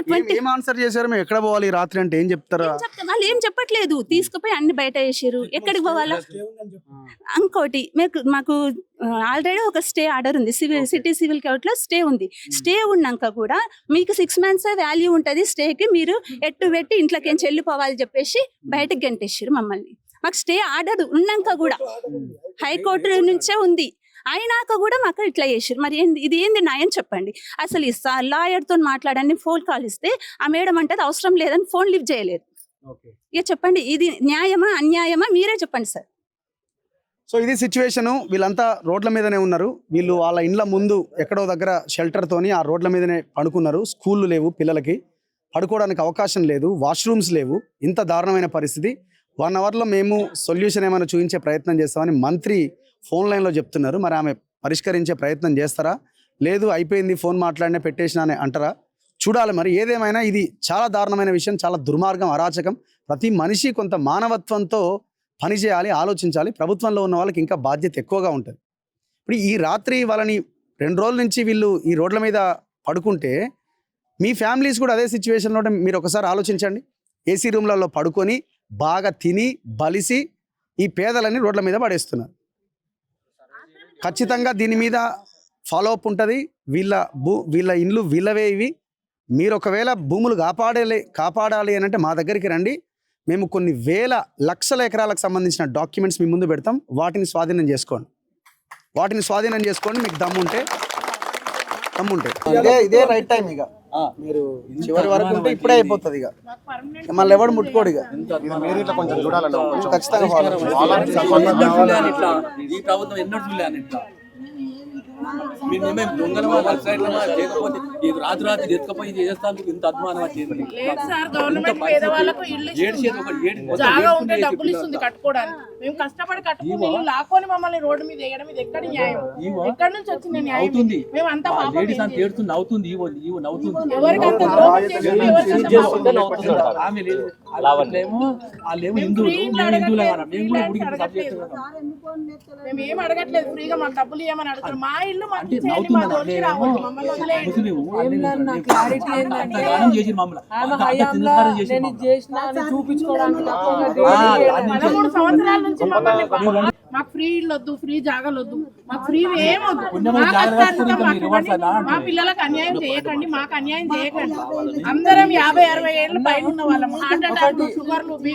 ఆన్సర్ చేశారు. మేము ఎక్కడ పోవాలి రాత్రి అంటే ఏం చెప్తారా? వాళ్ళు ఏం చెప్పట్లేదు. తీసుకుపోయి అన్ని బయట వేసారు. ఎక్కడికి పోవాలా? ఇంకోటి మాకు ఆల్రెడీ ఒక స్టే ఆర్డర్ ఉంది. సిటీ సివిల్ కోర్ట్ లో స్టే ఉంది. స్టే ఉన్నాక కూడా మీకు 6 months వాల్యూ ఉంటది స్టేకి. మీరు ఎట్టు పెట్టి ఇంట్లోకి ఏం చెల్లిపోవాలి చెప్పేసి బయటకు గంటేసారు మమ్మల్ని. మాకు స్టే ఆర్డర్ ఉన్నాక కూడా హైకోర్టు నుంచే ఉంది, అయినాక కూడా మాకు ఇట్లా చేసారు. మరి ఇది ఏంది న్యాయం చెప్పండి. అసలు ఈ లాయర్తో మాట్లాడని ఫోన్ కాల్ ఇస్తే ఆ మేడం అంటే అవసరం లేదని ఫోన్ లిఫ్ట్ చేయలేదు. ఇక చెప్పండి, ఇది న్యాయమా అన్యాయమా మీరే చెప్పండి సార్. సో ఇది సిచ్యువేషను. వీళ్ళంతా రోడ్ల మీదనే ఉన్నారు. వీళ్ళు వాళ్ళ ఇండ్ల ముందు ఎక్కడో దగ్గర షెల్టర్తోని ఆ రోడ్ల మీదనే పడుకున్నారు. స్కూళ్ళు లేవు, పిల్లలకి పడుకోవడానికి అవకాశం లేదు, వాష్రూమ్స్ లేవు. ఇంత దారుణమైన పరిస్థితి. 1 hourలో మేము సొల్యూషన్ ఏమైనా చూపించే ప్రయత్నం చేస్తామని మంత్రి ఫోన్ లైన్లో చెప్తున్నారు. మరి ఆమె పరిష్కరించే ప్రయత్నం చేస్తారా, లేదు అయిపోయింది ఫోన్ మాట్లాడినే పెట్టేసినా అని అంటారా? చూడాలి. మరి ఏదేమైనా ఇది చాలా దారుణమైన విషయం, చాలా దుర్మార్గం, అరాచకం. ప్రతి మనిషి కొంత మానవత్వంతో పనిచేయాలి, ఆలోచించాలి. ప్రభుత్వంలో ఉన్న వాళ్ళకి ఇంకా బాధ్యత ఎక్కువగా ఉంటుంది. ఇప్పుడు ఈ రాత్రి వాళ్ళని 2 రోజుల నుంచి వీళ్ళు ఈ రోడ్ల మీద పడుకుంటే మీ ఫ్యామిలీస్ కూడా అదే సిచ్యువేషన్లో మీరు ఒకసారి ఆలోచించండి. ఏసీ రూమ్లలో పడుకొని బాగా తిని బలిసి ఈ పేదలని రోడ్ల మీద పడేస్తున్నారు. ఖచ్చితంగా దీని మీద ఫాలో అప్ ఉంటుంది. వీళ్ళ ఇండ్లు వీళ్ళవే ఇవి. మీరు ఒకవేళ భూములు కాపాడాలి అని అంటే మా దగ్గరికి రండి. మేము కొన్ని వేల లక్షల ఎకరాలకు సంబంధించిన డాక్యుమెంట్స్ మీ ముందు పెడతాం. వాటిని స్వాధీనం చేసుకోండి. మీకు దమ్ముంటే ఇదే రైట్ టైం. ఇక మీరు చివరి వరకు ఉంటే ఇప్పుడే అయిపోతుంది. ఇక మళ్ళీ ఎవడు ముట్టుకోడు. ఇక మీరు ఇట్లా కొంచెం చూడాలంటే ఖచ్చితంగా రాత్రి ఎత్తుకపోయి చేస్తాను. ఇంత అభిమానం జాగా ఉంటే డబ్బులు ఇస్తుంది కట్టుకోవడానికి. మేము కష్టపడి కట్టుకుని లాక్కొని మమ్మల్ని రోడ్డు మీద వేయడం ఇది ఎక్కడి న్యాయం? ఎక్కడి నుంచి వచ్చింది న్యాయం? మేము అంతా నవ్వుతుంది. మేము ఏం అడగట్లేదు, ఫ్రీగా మాకు డబ్బులు ఇవ్వమని అడుగుతారు. మా ఇల్లు మాకు చూపించుకోవడానికి 13 సంవత్సరాల నుంచి మాకు ఫ్రీ ఇల్లు వద్దు, ఫ్రీ జాగాలు వద్దు, మాకు ఫ్రీ ఏమొద్దు. మా పిల్లలకు అన్యాయం చేయకండి, మాకు అన్యాయం చేయకండి. అందరం 50-60 ఏళ్ళు పైన ఉన్న వాళ్ళం. హార్ట్ అటాక్, షుగర్లు,